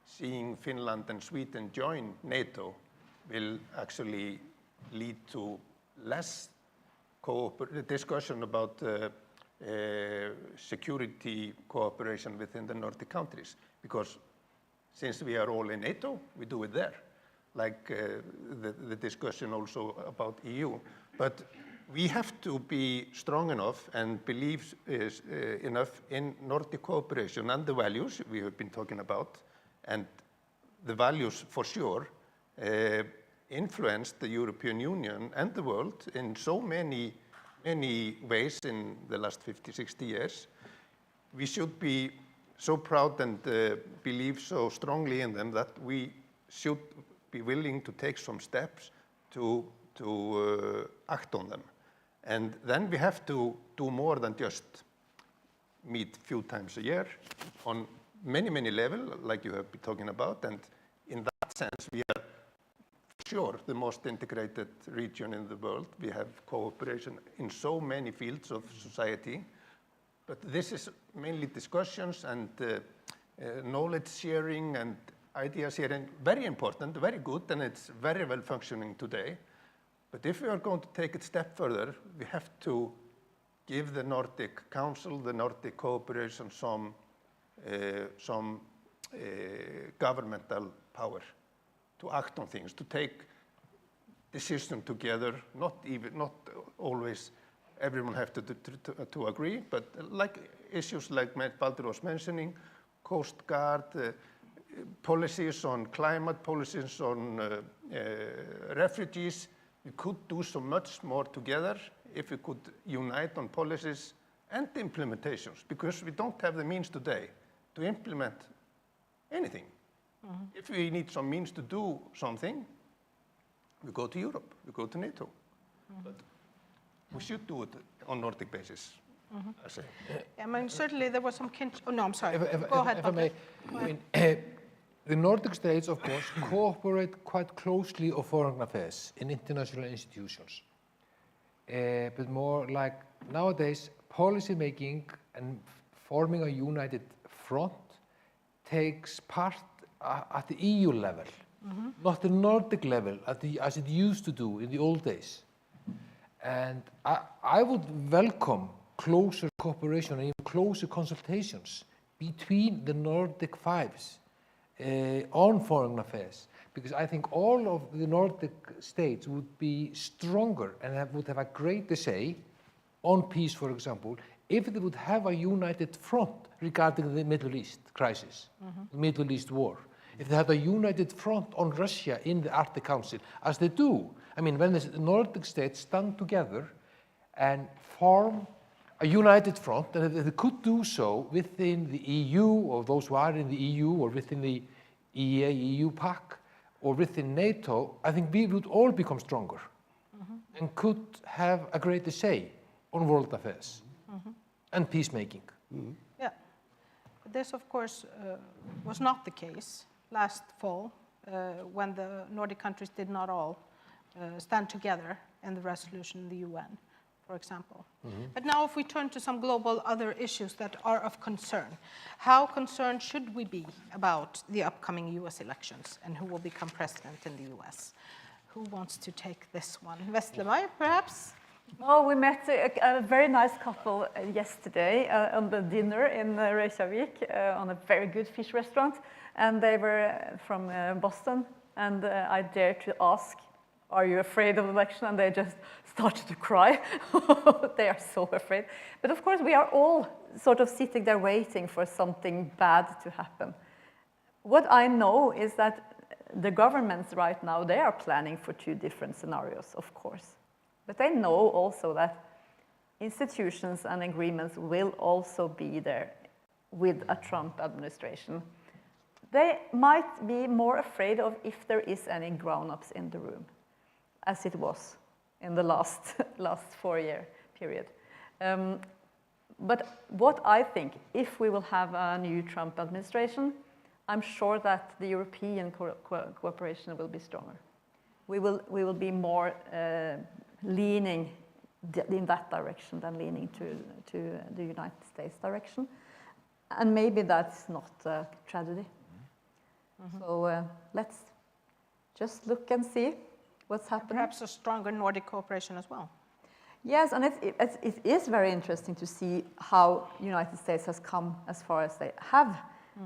seeing Finland and Sweden join NATO will actually lead to less discussion about security cooperation within the Nordic countries. Because since we are all in NATO, we do it there, like the discussion also about EU. But we have to be strong enough and believe enough in Nordic cooperation and the values we have been talking about. And the values, for sure, influenced the European Union and the world in so many ways in the last 50, 60 years. We should be so proud and believe so strongly in them that we should be willing to take some steps to act on them. And then we have to do more than just meet a few times a year on many levels, like you have been talking about. And in that sense, we are for sure the most integrated region in the world. We have cooperation in so many fields of society. But this is mainly discussions and knowledge sharing and idea sharing. Very important, very good, and it's very well functioning today. But if we are going to take it a step further, we have to give the Nordic Council, the Nordic cooperation, some governmental power to act on things, to take decisions together. Not always everyone have to agree, but like issues like Baldur was mentioning, Coast Guard, policies on climate, policies on refugees. We could do so much more together if we could unite on policies and implementations, because we don't have the means today to implement anything. If we need some means to do something, we go to Europe, we go to NATO. But we should do it on Nordic basis, I say. I mean, certainly there was some oh no, I'm sorry. Go ahead, if I may, Baldur. I mean, The Nordic states, of course, cooperate quite closely on foreign affairs in international institutions. But more like nowadays, policy making and forming a united front takes part at the EU level, not the Nordic level as it used to do in the old days. And I would welcome closer cooperation and even closer consultations between the Nordic fives on foreign affairs, because I think all of the Nordic states would be stronger and would have a greater say on peace, for example, if they would have a united front regarding the Middle East crisis, the Middle East war. If they had a united front on Russia in the Arctic Council, as they do. I mean, when the Nordic states stand together and form a united front, and if they could do so within the EU, or those who are in the EU, or within the EEA, EU PAC, or within NATO, I think we would all become stronger and could have a greater say on world affairs and peacemaking. Yeah, but this, of course, was not the case last fall when the Nordic countries did not all stand together in the resolution in the UN, for example. But now if we turn to some global other issues that are of concern, how concerned should we be about the upcoming US elections and who will become president in the US? Who wants to take this one? Veslemaj, perhaps? Oh, we met a very nice couple yesterday on the dinner in Reykjavik on a very good fish restaurant, and they were from Boston, and I dared to ask, are you afraid of the election? And they just started to cry. They are so afraid. But of course, we are all sort of sitting there waiting for something bad to happen. What I know is that the governments right now, they are planning for two different scenarios, of course. But they know also that institutions and agreements will also be there with a Trump administration. They might be more afraid of if there is any grown-ups in the room, as it was in the last 4-year period. But what I think, if we will have a new Trump administration, I'm sure that the European cooperation will be stronger. We will be more leaning in that direction than leaning to the United States direction. And maybe that's not a tragedy. So let's just look and see what's happening. Perhaps a stronger Nordic cooperation as well. Yes, and it is very interesting to see how the United States has come as far as they have.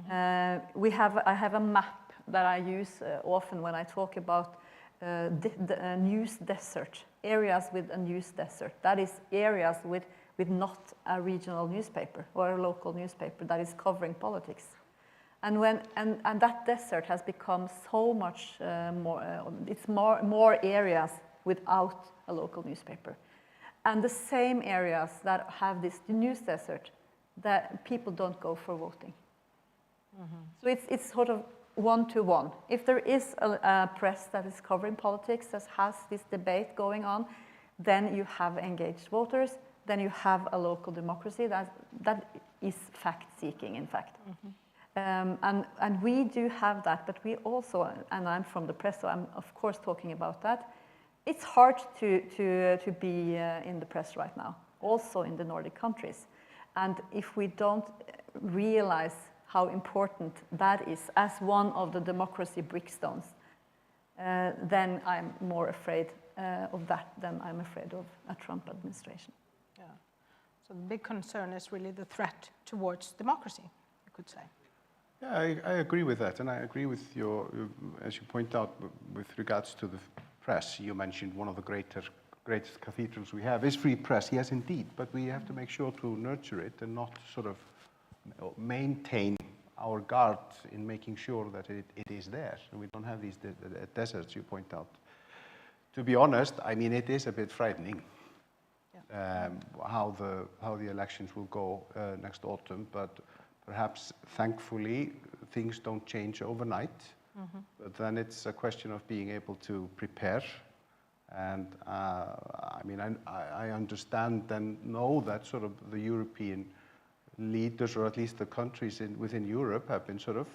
I have a map that I use often when I talk about the news desert, areas with a news desert. That is areas with not a regional newspaper or a local newspaper that is covering politics. And that desert has become so much more, it's more areas without a local newspaper. And the same areas that have this news desert, that people don't go for voting. So it's sort of one-to-one. If there is a press that is covering politics, that has this debate going on, then you have engaged voters, then you have a local democracy that is fact-seeking, in fact. And we do have that, but we also, and I'm from the press, so I'm of course talking about that. It's hard to be in the press right now, also in the Nordic countries. And if we don't realize how important that is as one of the democracy brickstones, then I'm more afraid of that than I'm afraid of a Trump administration. Yeah. So the big concern is really the threat towards democracy, you could say. Yeah, I agree with that, and I agree with as you point out, with regards to the press. You mentioned one of the greatest cathedrals we have is free press. Yes, indeed, but we have to make sure to nurture it and not sort of maintain our guard in making sure that it is there. We don't have these deserts you point out. To be honest, I mean, it is a bit frightening how the elections will go next autumn, but perhaps, thankfully, things don't change overnight. But then it's a question of being able to prepare. And I mean, I understand and know that sort of the European leaders, or at least the countries within Europe, have been sort of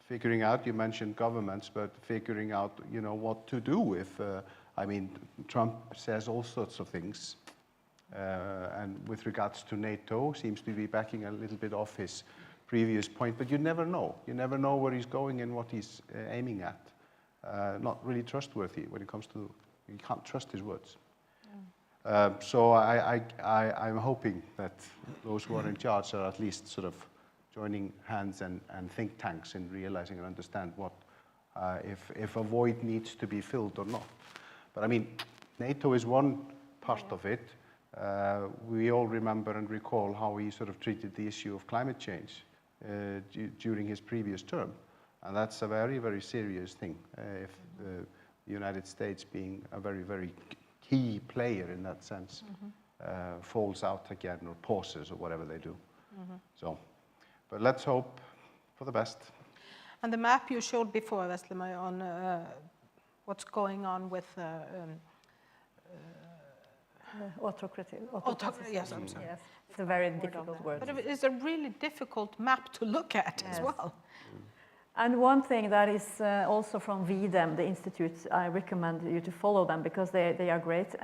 figuring out, you mentioned governments, but figuring out, what to do if, Trump says all sorts of things. And with regards to NATO, seems to be backing a little bit off his previous point, but you never know. You never know where he's going and what he's aiming at. Not really trustworthy when it comes to, you can't trust his words. So I'm hoping that those who are in charge are at least sort of joining hands and think tanks in realizing and understand what, if a void needs to be filled or not. But I mean, NATO is one part of it. We all remember and recall how he sort of treated the issue of climate change during his previous term. And that's a very, very serious thing if the United States, being a very, very key player in that sense, falls out again or pauses or whatever they do. So, but let's hope for the best. And the map you showed before, Veslemøy, on what's going on with autocracy. Yes, I'm sorry. Yes, it's a very difficult word. But it's a really difficult map to look at as well. And one thing that is also from VDEM, the institute, I recommend you to follow them because they are great.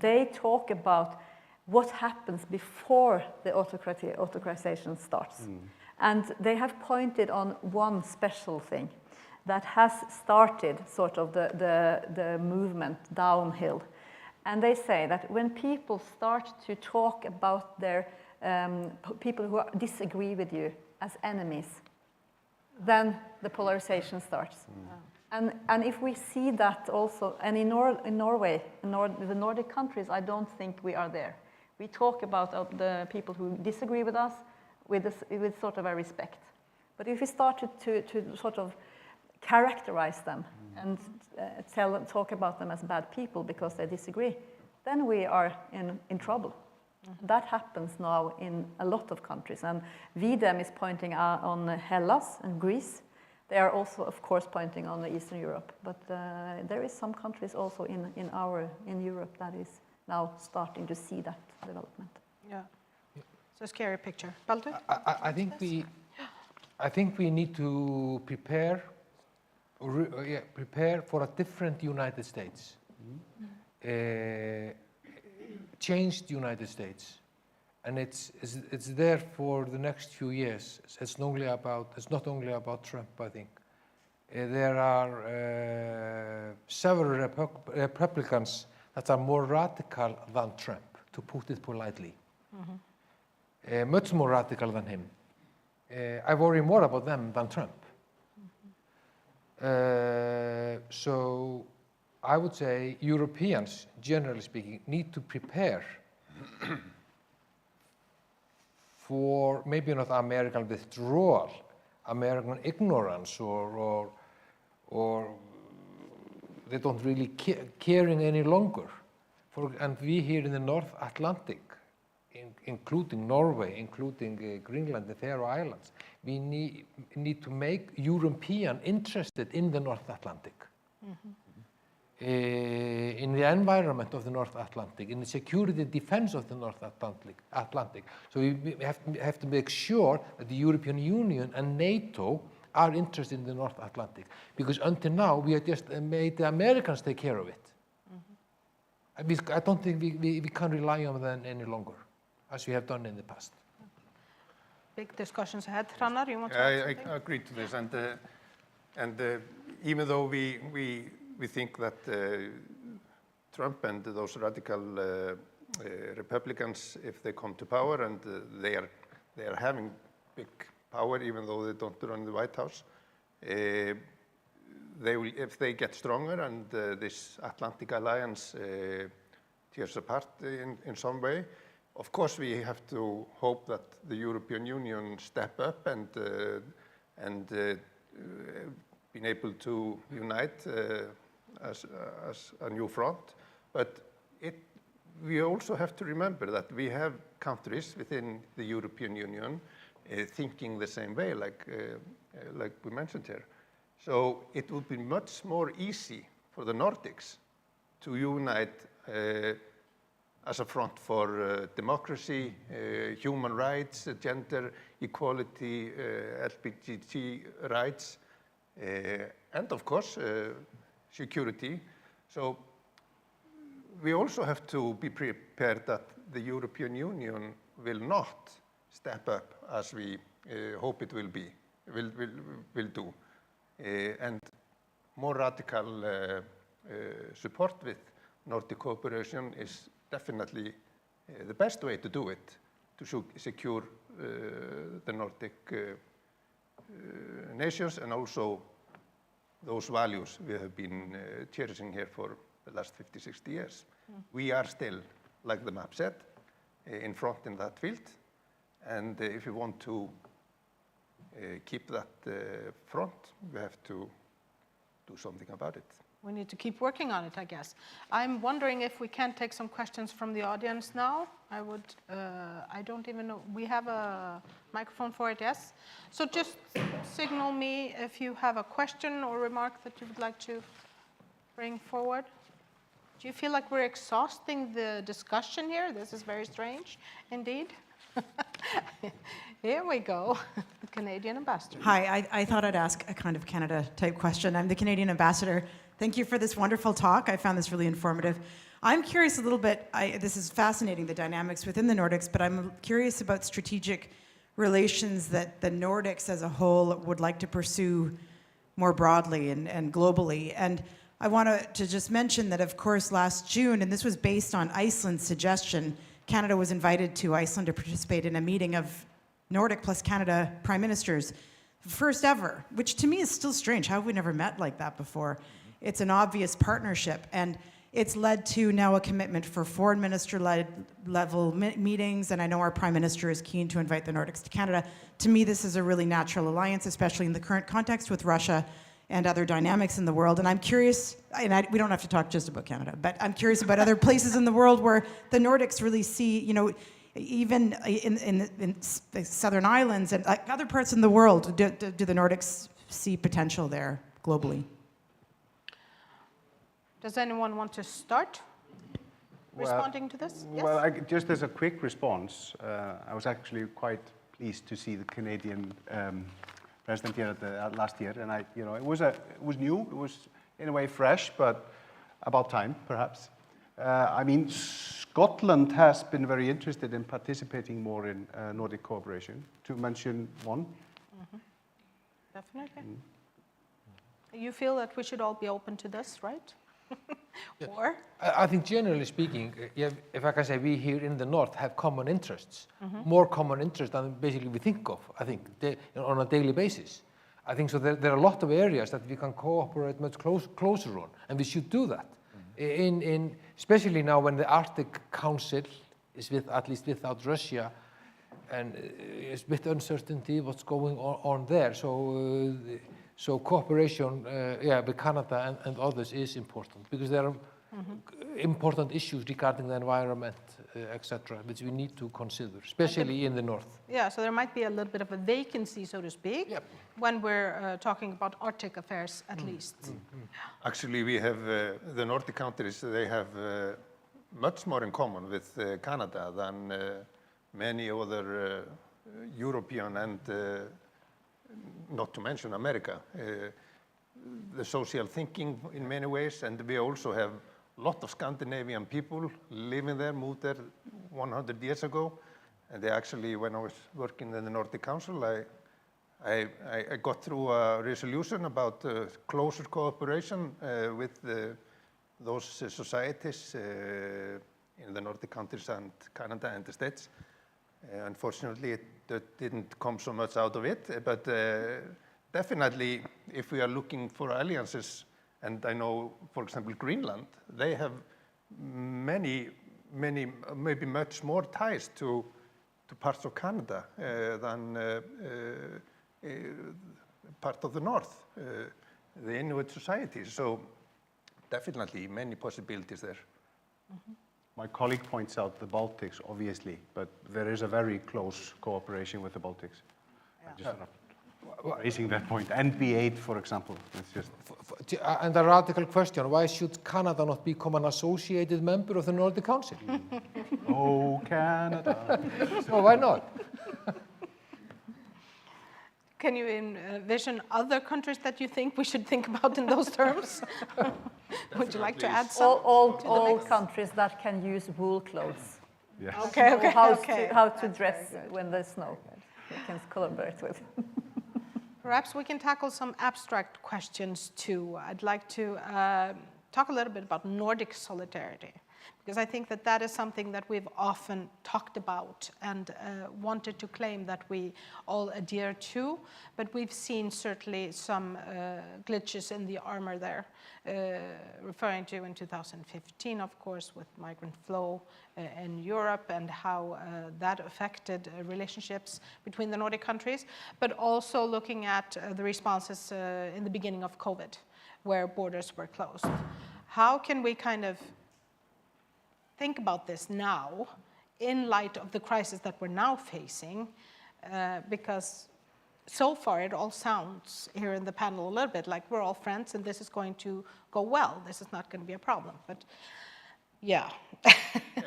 They talk about what happens before the autocratization starts. And they have pointed on one special thing that has started sort of the movement downhill. And they say that when people start to talk about their people who disagree with you as enemies, then the polarization starts. And if we see that also, and in Norway, the Nordic countries, I don't think we are there. We talk about the people who disagree with us with sort of a respect. But if we started to sort of characterize them and talk about them as bad people because they disagree, then we are in trouble. That happens now in a lot of countries. And VDEM is pointing on Hellas and Greece. They are also, of course, pointing on Eastern Europe. But there is some countries also in Europe that is now starting to see that development. Yeah. It's a scary picture. Baldur? I think we need to prepare for a different United States. Changed United States, and it's there for the next few years. It's not only about Trump. I think there are several Republicans that are more radical than Trump, to put it politely. Much more radical than him. I worry more about them than Trump. So I would say Europeans, generally speaking, need to prepare for maybe not American withdrawal, American ignorance, or they don't really caring any longer. And we here in the North Atlantic, including Norway, including Greenland, the Faroe Islands, we need to make European interested in the North Atlantic. In the environment of the North Atlantic, in the security and defense of the North Atlantic. So we have to make sure that the European Union and NATO are interested in the North Atlantic. Because until now, we have just made the Americans take care of it. I don't think we can rely on them any longer, as we have done in the past. Big discussions ahead. Hrannar, you want to add something? I agree to this. And even though we think that Trump and those radical Republicans, if they come to power, and they are having big power, even though they don't run the White House, they will, if they get stronger and this Atlantic alliance tears apart in some way, of course we have to hope that the European Union step up and been able to unite as a new front. But we also have to remember that we have countries within the European Union thinking the same way, like we mentioned here. So it would be much more easy for the Nordics to unite as a front for democracy, human rights, gender equality, LGBT rights, and of course, security. So we also have to be prepared that the European Union will not step up as we hope it will do. And more radical support with Nordic cooperation is definitely the best way to do it, to secure the Nordic nations and also those values we have been cherishing here for the last 50, 60 years. We are still, like the map said, in front in that field. And if we want to keep that front, we have to do something about it. We need to keep working on it, I guess. I'm wondering if we can take some questions from the audience now. I don't even know. We have a microphone for it, yes? So just signal me if you have a question or remark that you would like to bring forward. Do you feel like we're exhausting the discussion here? This is very strange, indeed. Here we go, the Canadian ambassador. Hi, I thought I'd ask a kind of Canada-type question. I'm the Canadian ambassador. Thank you for this wonderful talk. I found this really informative. I'm curious a little bit, this is fascinating, the dynamics within the Nordics, but I'm curious about strategic relations that the Nordics as a whole would like to pursue more broadly and globally. And I want to just mention that, of course, last June, and this was based on Iceland's suggestion, Canada was invited to Iceland to participate in a meeting of Nordic plus Canada prime ministers, first ever, which to me is still strange. How have we never met like that before? It's an obvious partnership, and it's led to now a commitment for foreign minister-led level meetings, and I know our prime minister is keen to invite the Nordics to Canada. To me, this is a really natural alliance, especially in the current context with Russia and other dynamics in the world. And I'm curious, and we don't have to talk just about Canada, but I'm curious about other places in the world where the Nordics really see, you know, even in the Southern Islands and other parts in the world, do the Nordics see potential there globally? Does anyone want to start responding to this? Yes? Well, just as a quick response, I was actually quite pleased to see the Canadian president here at last year, and it was new, it was in a way fresh, but about time, perhaps. I mean, Scotland has been very interested in participating more in Nordic cooperation, to mention one. Mm-hmm. Definitely. You feel that we should all be open to this, right? Yeah. Or? I think generally speaking, if I can say, we here in the North have common interests, more common interests than basically we think of, I think, on a daily basis. I think so there are a lot of areas that we can cooperate much closer on, and we should do that. Especially now when the Arctic Council is at least without Russia, and it's a bit uncertainty what's going on there. So cooperation, with Canada and others is important, because there are important issues regarding the environment, etc., which we need to consider, especially in the North. Yeah, so there might be a little bit of a vacancy, so to speak, when we're talking about Arctic affairs, at least. Actually, we have the Nordic countries. They have much more in common with Canada than many other European and not to mention America. The social thinking in many ways, and we also have a lot of Scandinavian people living there, moved there 100 years ago. And they actually, when I was working in the Nordic Council, I got through a resolution about closer cooperation with those societies in the Nordic countries and Canada and the States. Unfortunately, it didn't come so much out of it, but definitely, if we are looking for alliances, and I know, for example, Greenland, they have many, maybe much more ties to parts of Canada than part of the North, the Inuit societies. So definitely many possibilities there. My colleague points out the Baltics, obviously, but there is a very close cooperation with the Baltics. raising that point. And B8, for example. It's just And a radical question, why should Canada not become an associated member of the Nordic Council? oh, Canada. So why not? Can you envision other countries that you think we should think about in those terms? Would you like to add some? All countries that can use wool clothes. Yes. Okay, Know okay, how okay. to dress when there's snow. We can collaborate with. Perhaps we can tackle some abstract questions too. I'd like to talk a little bit about Nordic solidarity, because I think that that is something that we've often talked about and wanted to claim that we all adhere to, but we've seen certainly some glitches in the armor there, referring to in 2015, of course, with migrant flow in Europe and how that affected relationships between the Nordic countries, but also looking at the responses in the beginning of COVID, where borders were closed. How can we kind of think about this now in light of the crisis that we're now facing, because so far it all sounds here in the panel a little bit like we're all friends and this is going to go well. This is not going to be a problem, but yeah.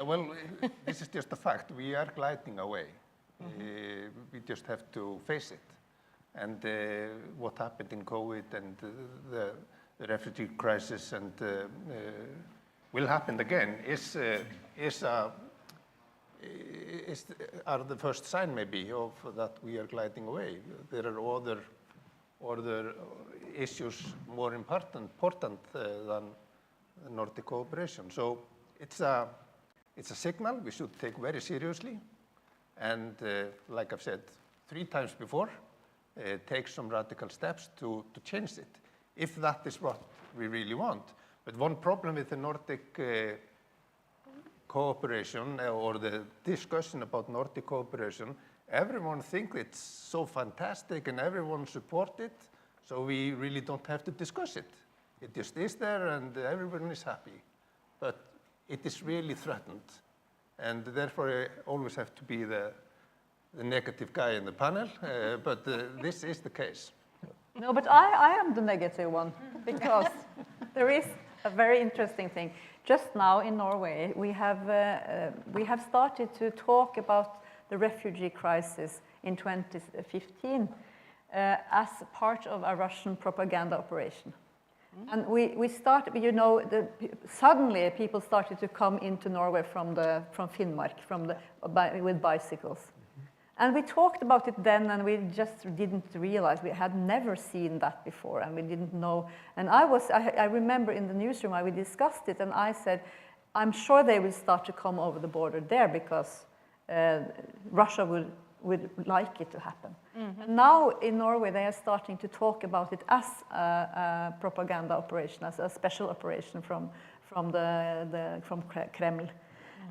Well, this is just a fact. We are gliding away. We just have to face it. And what happened in COVID and the refugee crisis and will happen again are the first sign maybe of that we are gliding away. There are other issues more important than Nordic cooperation. So it's a signal we should take very seriously, and like I've said 3 times before, take some radical steps to change it, if that is what we really want. But one problem with the Nordic cooperation or the discussion about Nordic cooperation, everyone thinks it's so fantastic and everyone supports it, so we really don't have to discuss it. It just is there and everyone is happy. But it is really threatened, and therefore I always have to be the negative guy in the panel, but this is the case. No, but I am the negative one, because there is a very interesting thing. Just now in Norway, we have started to talk about the refugee crisis in 2015 as part of a Russian propaganda operation. And we started, you know, suddenly people started to come into Norway from Finnmark, with bicycles. And we talked about it then, and we just didn't realize. We had never seen that before, and we didn't know. And I remember in the newsroom, we discussed it, and I said, I'm sure they will start to come over the border there because Russia would like it to happen. And now in Norway, they are starting to talk about it as a propaganda operation, as a special operation from Kreml.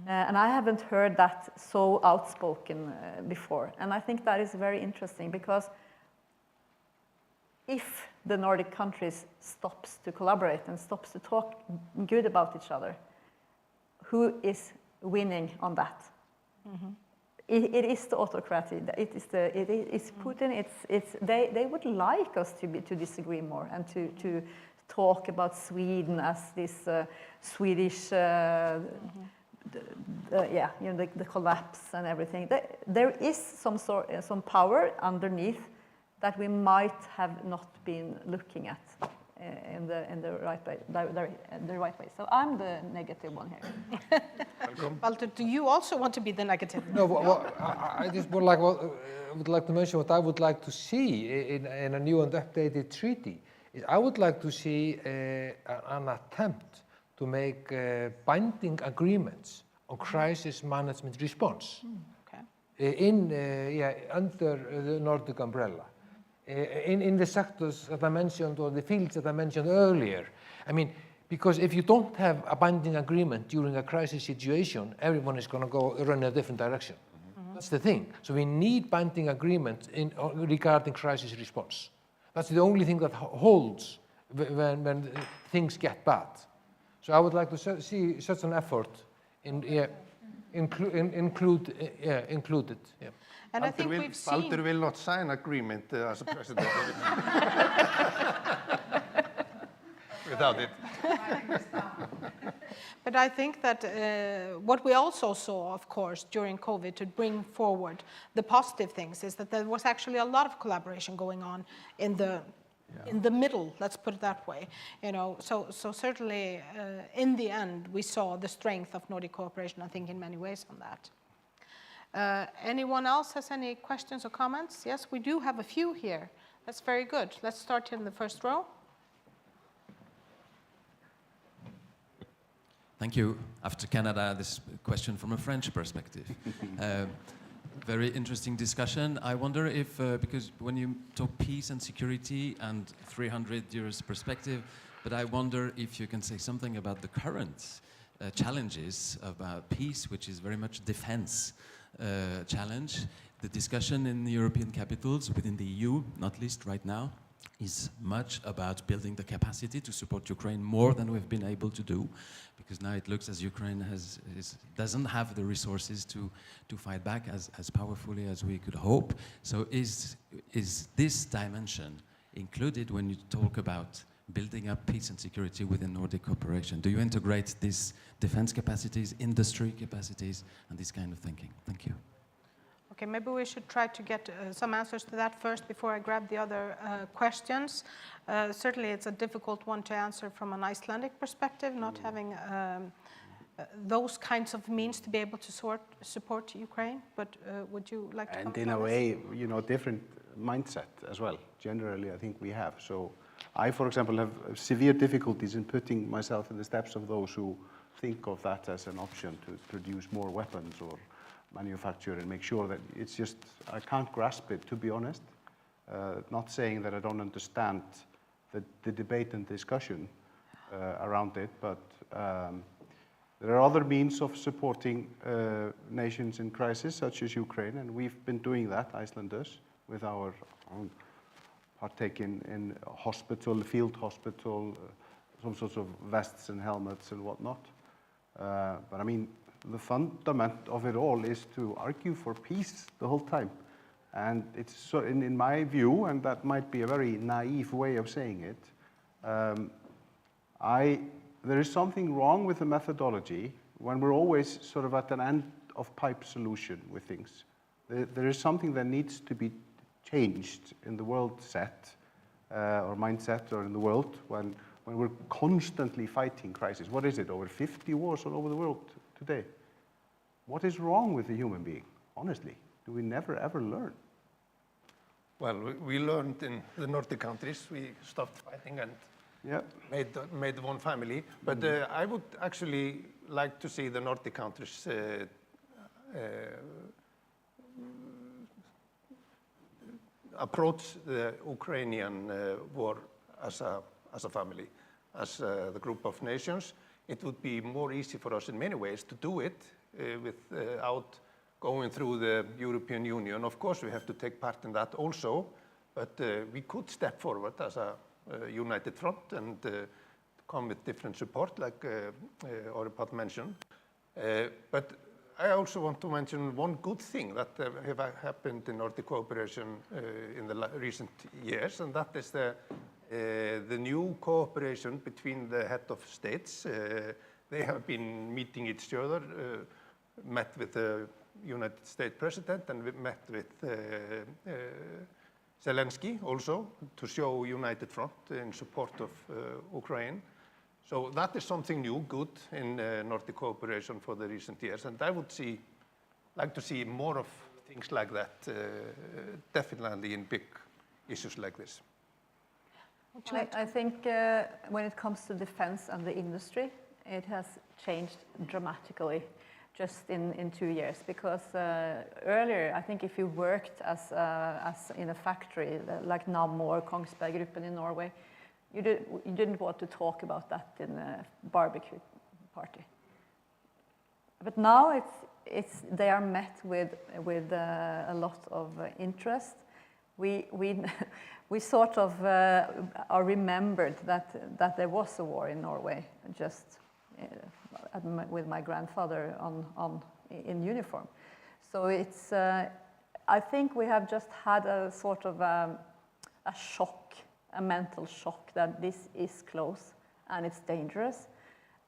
And I haven't heard that so outspoken before. And I think that is very interesting, because if the Nordic countries stops to collaborate and stops to talk good about each other, who is winning on that? It is the autocracy. It is Putin. They would like us to disagree more and to talk about Sweden as this Swedish. The collapse and everything. There is some power underneath that we might have not been looking at in the right way. So I'm the negative one here. Walter, do you also want to be the negative? No, I just would like to mention what I would like to see in a new and updated treaty. I would like to see an attempt to make binding agreements on crisis management response under the Nordic umbrella, in the sectors that I mentioned or the fields that I mentioned earlier. I mean, because if you don't have a binding agreement during a crisis situation, everyone is going to go run in a different direction. That's the thing. So we need binding agreement regarding crisis response. That's the only thing that holds when things get bad. So I would like to see such an effort included. Yeah. And I think we've seen... Baldur will not sign agreement as a president without it. But I think that what we also saw, of course, during COVID to bring forward the positive things is that there was actually a lot of collaboration going on in the middle, let's put it that way. You know, so certainly in the end we saw the strength of Nordic cooperation, I think, in many ways on that. Anyone else has any questions or comments? Yes, we do have a few here. That's very good. Let's start in the first row. Thank you. After Canada, this question from a French perspective. Very interesting discussion. I wonder if, because when you talk peace and security and 300 years perspective, but I wonder if you can say something about the current challenges about peace, which is very much defense challenge. The discussion in the European capitals within the EU, not least right now, is much about building the capacity to support Ukraine more than we've been able to do, because now it looks as Ukraine doesn't have the resources to fight back as powerfully as we could hope. So is this dimension included when you talk about building up peace and security within Nordic cooperation? Do you integrate these defense capacities, industry capacities, and this kind of thinking? Thank you. Okay, maybe we should try to get some answers to that first before I grab the other questions. Certainly it's a difficult one to answer from an Icelandic perspective, not having those kinds of means to be able to support Ukraine, but would you like to comment on this? And in a way, you know, different mindset as well. Generally, I think we have. So I, for example, have severe difficulties in putting myself in the steps of those who think of that as an option to produce more weapons or manufacture and make sure that it's just, I can't grasp it, to be honest. Not saying that I don't understand the debate and discussion around it, but there are other means of supporting nations in crisis, such as Ukraine, and we've been doing that, Iceland does, with our own partake in hospital, field hospital, some sorts of vests and helmets and whatnot. But I mean, the fundament of it all is to argue for peace the whole time. And it's so, in my view, and that might be a very naive way of saying it, there is something wrong with the methodology when we're always sort of at an end of pipe solution with things. There is something that needs to be changed in the world set, or mindset, or in the world when we're constantly fighting crises. What is it, over 50 wars all over the world today? What is wrong with the human being, honestly? Do we never ever learn? Well, we learned in the Nordic countries. We stopped fighting and made one family. But I would actually like to see the Nordic countries approach the Ukrainian war as a family, as the group of nations. It would be more easy for us in many ways to do it without going through the European Union. Of course, we have to take part in that also, but we could step forward as a united front and come with different support, like Oripad mentioned. But I also want to mention one good thing that have happened in Nordic cooperation in the recent years, and that is the new cooperation between the head of states. They have been meeting each other, met with the United States President, and we met with Zelensky also to show united front in support of Ukraine. So that is something new, good in Nordic cooperation for the recent years, and I would like to see more of things like that, definitely in big issues like this. I think when it comes to defense and the industry, it has changed dramatically just in 2 years, because earlier, I think if you worked as in a factory like Nammo or Kongsberg Gruppen in Norway, you didn't want to talk about that in a barbecue party. But now they are met with a lot of interest. We sort of are remembered that there was a war in Norway, just with my grandfather in uniform. So I think we have just had a sort of a shock, a mental shock that this is close and it's dangerous.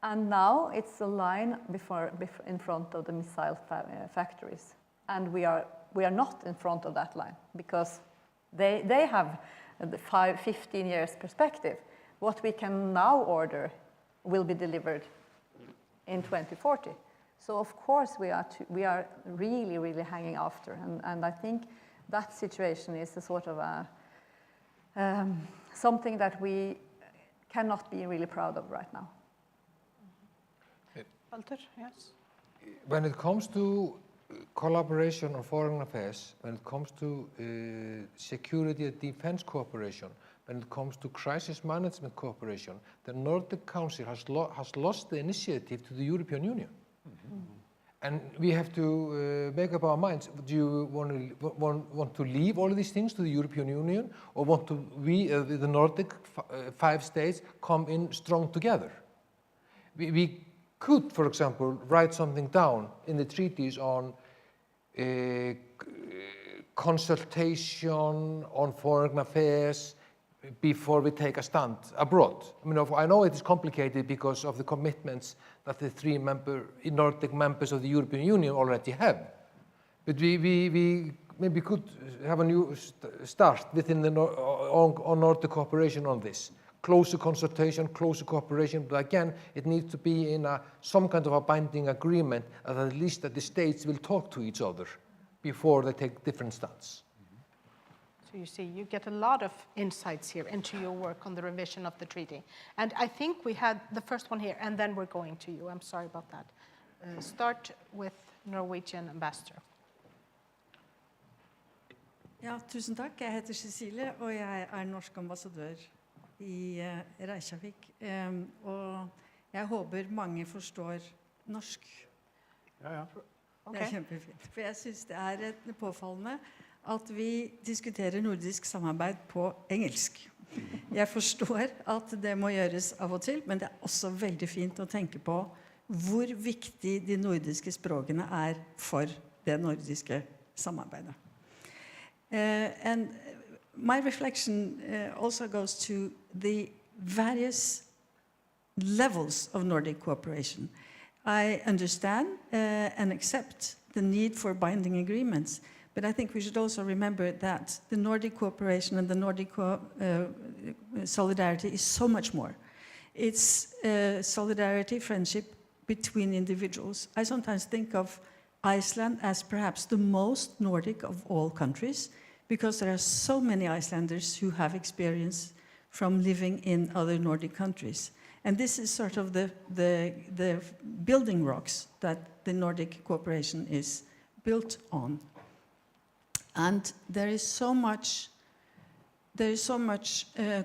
And now it's a line in front of the missile factories. And we are not in front of that line because they have the 15 years perspective. What we can now order will be delivered in 2040. So of course we are really, really hanging after, and I think that situation is a sort of something that we cannot be really proud of right now. Walter, yes? When it comes to collaboration on foreign affairs, when it comes to security and defense cooperation, when it comes to crisis management cooperation, the Nordic Council has lost the initiative to the European Union. And we have to make up our minds. Do you want to leave all of these things to the European Union, or want to the Nordic 5 states come in strong together? We could, for example, write something down in the treaties on consultation on foreign affairs before we take a stand abroad. I mean, I know it is complicated because of the commitments that the 3 Nordic members of the European Union already have. But we maybe could have a new start within the Nordic cooperation on this. Closer consultation, closer cooperation, but again, it needs to be in some kind of a binding agreement that at least that the states will talk to each other before they take different stands. So you see, you get a lot of insights here into your work on the revision of the treaty. And I think we had the first one here, and then we're going to you. I'm sorry about that. Start with Norwegian ambassador. Ja, tusen takk. Jeg heter Cecilie, og jeg norsk ambassadør i Reykjavik. Og jeg håper mange forstår norsk. Ja. Det kjempefint. For jeg synes det påfallende at vi diskuterer nordisk samarbeid på engelsk. Jeg forstår at det må gjøres av og til, men det også veldig fint å tenke på hvor viktig de nordiske språkene for det nordiske samarbeidet. And my reflection also goes to the various levels of Nordic cooperation. I understand and accept the need for binding agreements, but I think we should also remember that the Nordic cooperation and the Nordic solidarity is so much more. It's solidarity, friendship between individuals. I sometimes think of Iceland as perhaps the most Nordic of all countries, because there are so many Icelanders who have experience from living in other Nordic countries. And this is sort of the building rocks that the Nordic cooperation is built on. And there is so much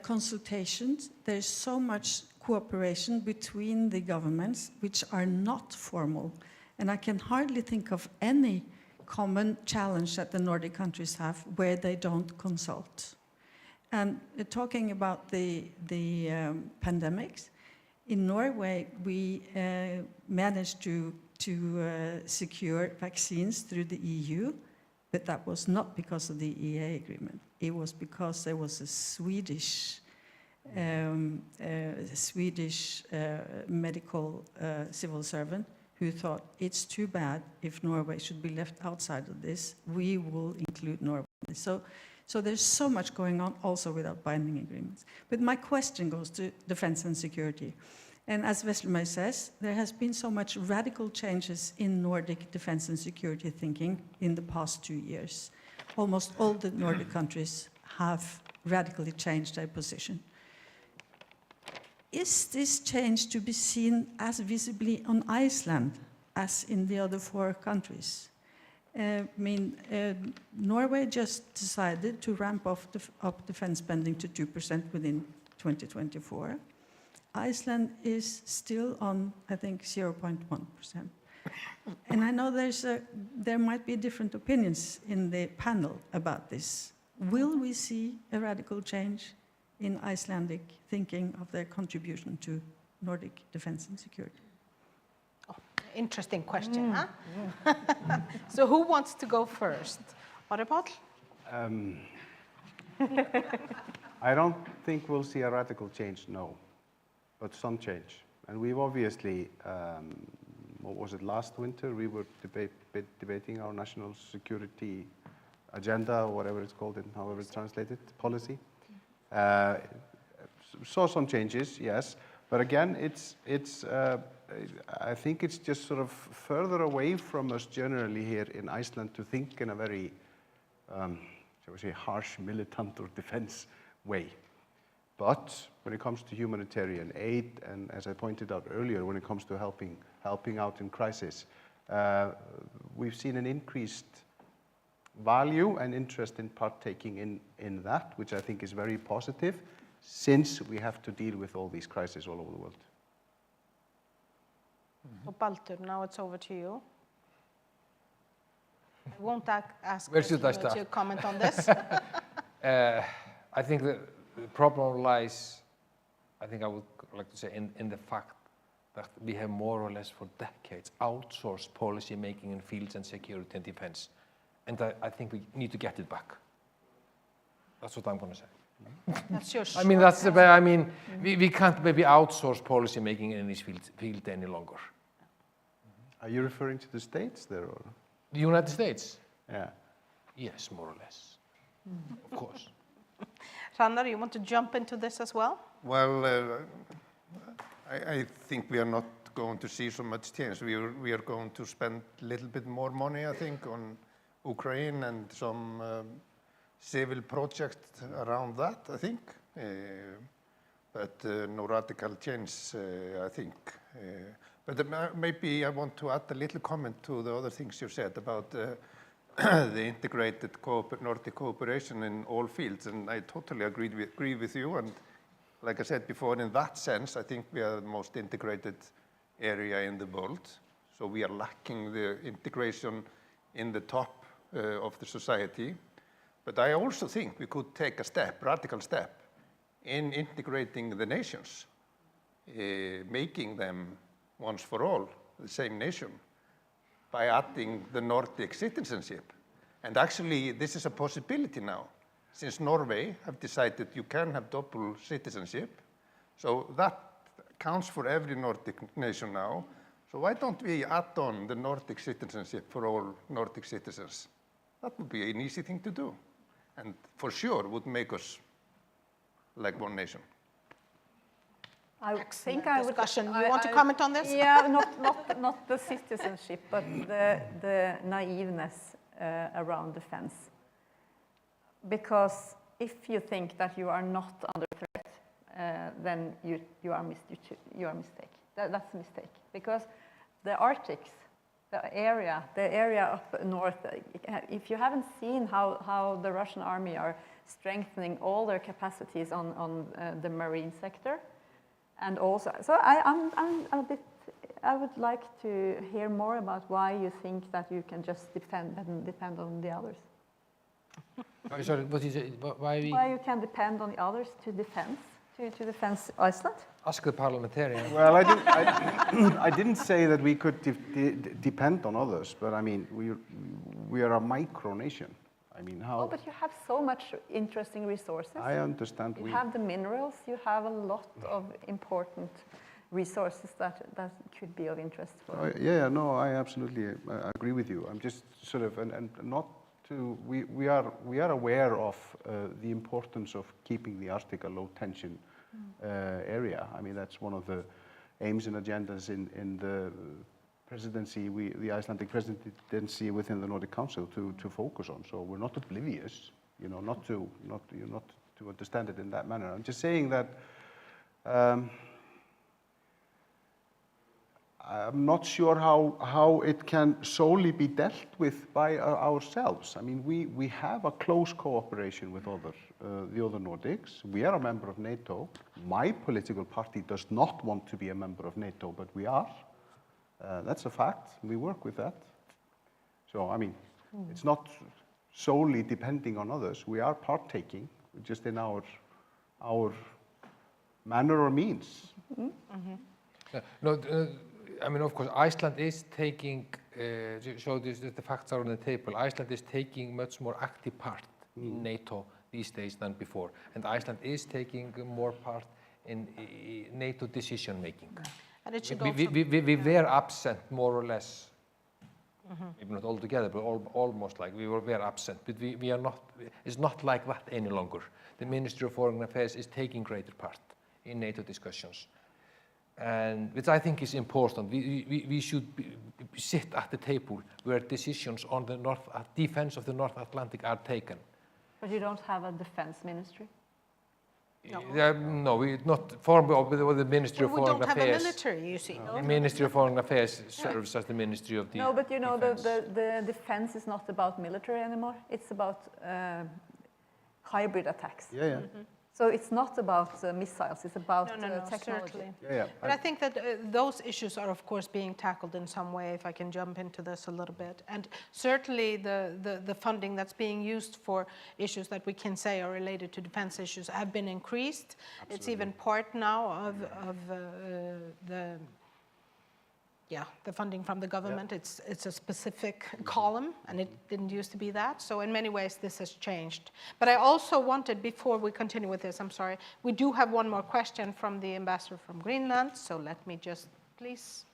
consultation, there is so much cooperation between the governments which are not formal. And I can hardly think of any common challenge that the Nordic countries have where they don't consult. And talking about the pandemics, in Norway we managed to secure vaccines through the EU, but that was not because of the EA agreement. It was because there was a Swedish medical civil servant who thought it's too bad if Norway should be left outside of this. We will include Norway. So there's so much going on also without binding agreements. But my question goes to defense and security. And as Veslemair says, there has been so much radical changes in Nordic defense and security thinking in the past 2 years. Almost all the Nordic countries have radically changed their position. Is this change to be seen as visibly on Iceland as in the other 4 countries? Norway just decided to ramp up defense spending to 2% within 2024. Iceland is still on, I think, 0.1%. And I know there might be different opinions in the panel about this. Will we see a radical change in Icelandic thinking of their contribution to Nordic defense and security? Oh, interesting question, huh? So who wants to go first? Orri Páll? I don't think we'll see a radical change, no, but some change. And we've obviously, what was it, last winter, we were debating our national security agenda, or whatever it's called, and however it's translated, policy. Saw some changes, yes, but again, I think it's just sort of further away from us generally here in Iceland to think in a very, shall we say, harsh, militant or defense way. But when it comes to humanitarian aid, and as I pointed out earlier, when it comes to helping out in crisis, we've seen an increased value and interest in partaking in that, which I think is very positive, since we have to deal with all these crises all over the world. So Baldur, now it's over to you. I won't ask Where you should I start? to comment on this. I think the problem lies, I think I would like to say, in the fact that we have more or less for decades outsourced policy making in fields and security and defense. And I think we need to get it back. That's what I'm going to say. That's your I mean, that's the way, I mean, we can't maybe outsource policy making in this field any longer. Are you referring to the States there, or? The United States? Yeah. Yes, more or less. Of course. Hrannar, you want to jump into this as well? Well, I think we are not going to see so much change. We are going to spend a little bit more money, I think, on Ukraine and some civil projects around that, I think. But no radical change, I think. But maybe I want to add a little comment to the other things you said about the integrated Nordic cooperation in all fields, and I totally agree with you. And like I said before, in that sense, I think we are the most integrated area in the world. So we are lacking the integration in the top of the society. But I also think we could take a radical step, in integrating the nations, making them once for all the same nation, by adding the Nordic citizenship. And actually, this is a possibility now, since Norway have decided you can have double citizenship. So that counts for every Nordic nation now. So why don't we add on the Nordic citizenship for all Nordic citizens? That would be an easy thing to do, and for sure would make us like one nation. I Excellent think I would. discussion. You want to comment on this? Yeah, not the citizenship, but the naiveness around defense. Because if you think that you are not under threat, then you are mistake. That's a mistake. Because the Arctic, the area up north, if you haven't seen how the Russian army are strengthening all their capacities on the marine sector. And also, so I'm a bit, I would like to hear more about why you think that you can just depend on the others. Sorry, what is it? Why you can depend on the others to defend Iceland? Ask the parliamentarian. Well, I didn't say that we could depend on others, but I mean, we are a micronation. I mean, how? Oh, but you have so much interesting resources. I understand. You have the minerals. You have a lot of important resources that could be of interest for you. Yeah, no, I absolutely agree with you. I'm just sort of, and not to, we are aware of the importance of keeping the Arctic a low tension area. I mean, that's one of the aims and agendas in the presidency, the Icelandic presidency within the Nordic Council to focus on. So we're not oblivious, you know, not to understand it in that manner. I'm just saying that I'm not sure how it can solely be dealt with by ourselves. I mean, we have a close cooperation with the other Nordics. We are a member of NATO. My political party does not want to be a member of NATO, but we are. That's a fact. We work with that. So, I mean, it's not solely depending on others. We are partaking, just in our manner or means. No, I mean, of course, Iceland is taking show this, the facts are on the table. Iceland is taking much more active part in NATO these days than before. And Iceland is taking more part in NATO decision making. And it should We were absent more or less, maybe not altogether, but almost like we were absent. But we are not, it's not like that any longer. The Ministry of Foreign Affairs is taking greater part in NATO discussions. And which I think is important. We should sit at the table where decisions on the defense of the North Atlantic are taken. But you don't have a defense ministry? No, we not formed with the Ministry of we Foreign don't have Affairs. a military, you see. The Ministry of Foreign Affairs serves as the Ministry of No, but you know, Defense. the defense is not about military anymore. It's about hybrid attacks. Yeah. So it's not about missiles, it's about technology. Certainly. Yeah. But I think that those issues are, of course, being tackled in some way, if I can jump into this a little bit. And certainly the funding that's being used for issues that we can say are related to defense issues have been increased. Absolutely. It's even part now of the funding from the government. Yeah. It's a specific column, and it didn't used to be that. So in many ways, this has changed. But I also wanted, before we continue with this, I'm sorry, we do have one more question from the ambassador from Greenland. So let me just, please.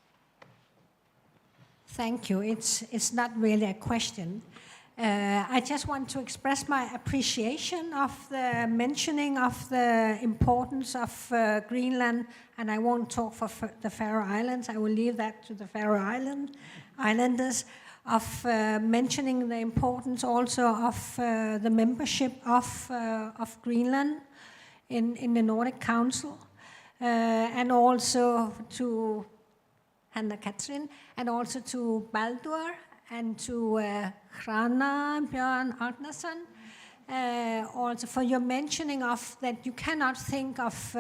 Thank you. It's not really a question. I just want to express my appreciation of the mentioning of the importance of Greenland, and I won't talk for the Faroe Islands. I will leave that to the Faroe Islanders, of mentioning the importance also of the membership of Greenland in the Nordic Council, and also to Hanna Katrin, and also to Baldur, and to Hrana Bjørn Agnason, also for your mentioning of that you cannot think of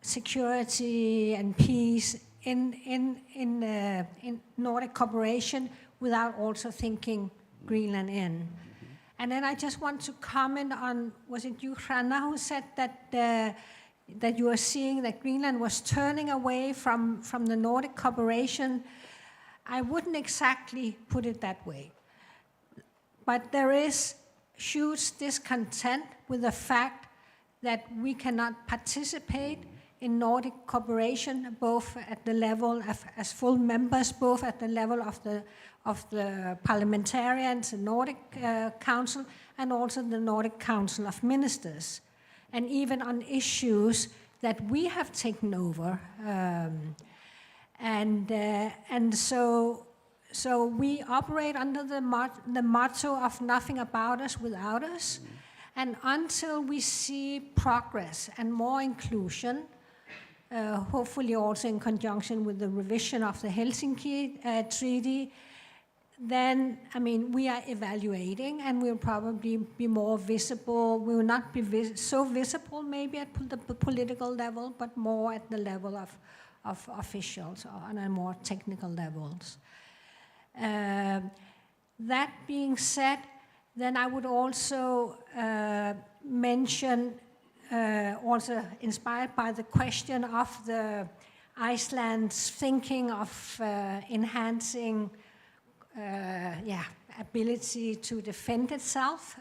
security and peace in Nordic cooperation without also thinking Greenland in. And then I just want to comment on, was it you, Hrana, who said that you are seeing that Greenland was turning away from the Nordic cooperation? I wouldn't exactly put it that way. But there is huge discontent with the fact that we cannot participate in Nordic cooperation, both at the level of, as full members, both at the level of the parliamentarians, the Nordic Council, and also the Nordic Council of Ministers. And even on issues that we have taken over. And so we operate under the motto of nothing about us without us. And until we see progress and more inclusion, hopefully also in conjunction with the revision of the Helsinki Treaty, then, I mean, we are evaluating, and we'll probably be more visible. We will not be so visible maybe at the political level, but more at the level of officials on a more technical levels. That being said, then I would also mention, also inspired by the question of the Iceland's thinking of enhancing ability to defend itself.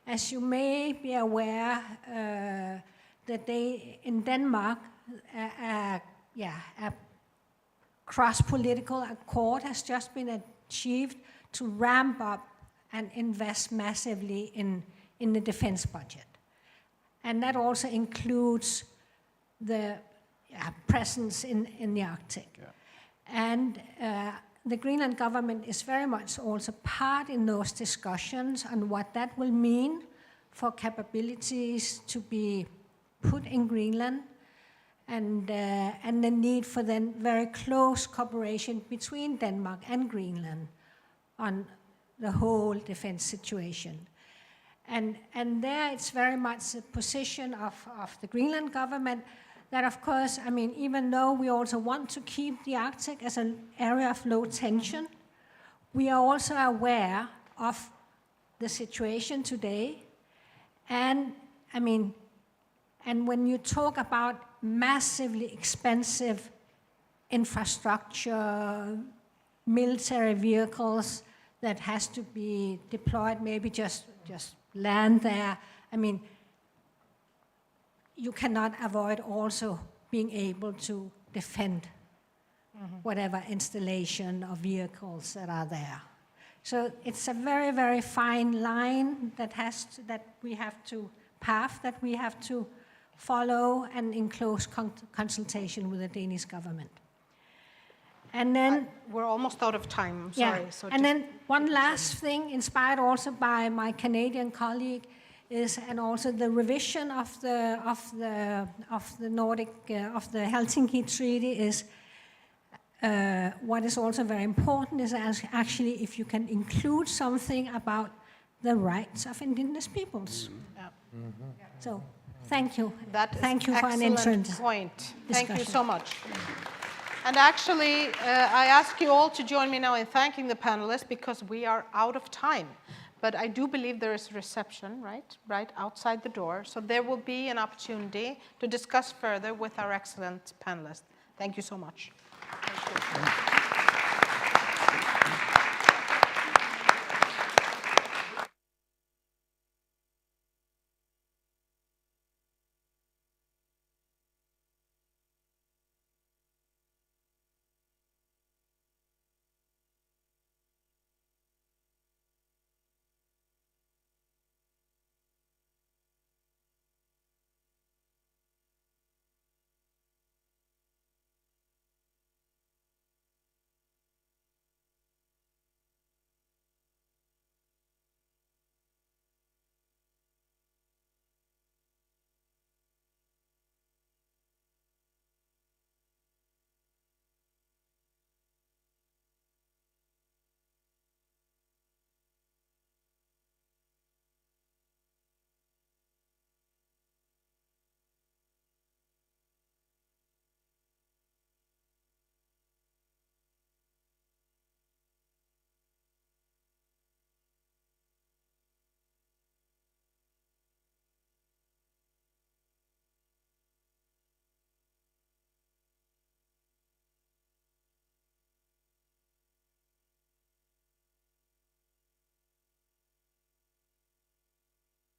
As you may be aware, that they in Denmark, a cross-political accord has just been achieved to ramp up and invest massively in the defense budget. And that also includes the presence in the Arctic. Yeah. And the Greenland government is very much also part in those discussions on what that will mean for capabilities to be put in Greenland, and the need for then very close cooperation between Denmark and Greenland on the whole defense situation. And there it's very much a position of the Greenland government that, of course, I mean, even though we also want to keep the Arctic as an area of low tension, we are also aware of the situation today. And, I mean, and when you talk about massively expensive infrastructure, military vehicles that has to be deployed, maybe just land there. I mean, you cannot avoid also being able to defend whatever installation or vehicles that are there. So it's a very, very fine line that we have to path that we have to follow, and in close consultation with the Danish government. And then We're almost out of time, I'm yeah, sorry. So and just then one last thing, inspired also by my Canadian colleague, is and also the revision of the Nordic of the Helsinki Treaty is what is also very important is actually if you can include something about the rights of indigenous peoples. So thank you. Thank you for an excellent excellent point. Thank you discussion. so much. And actually, I ask you all to join me now in thanking the panelists because we are out of time. But I do believe there is a reception, right outside the door. So there will be an opportunity to discuss further with our excellent panelists. Thank you so much. Thank you.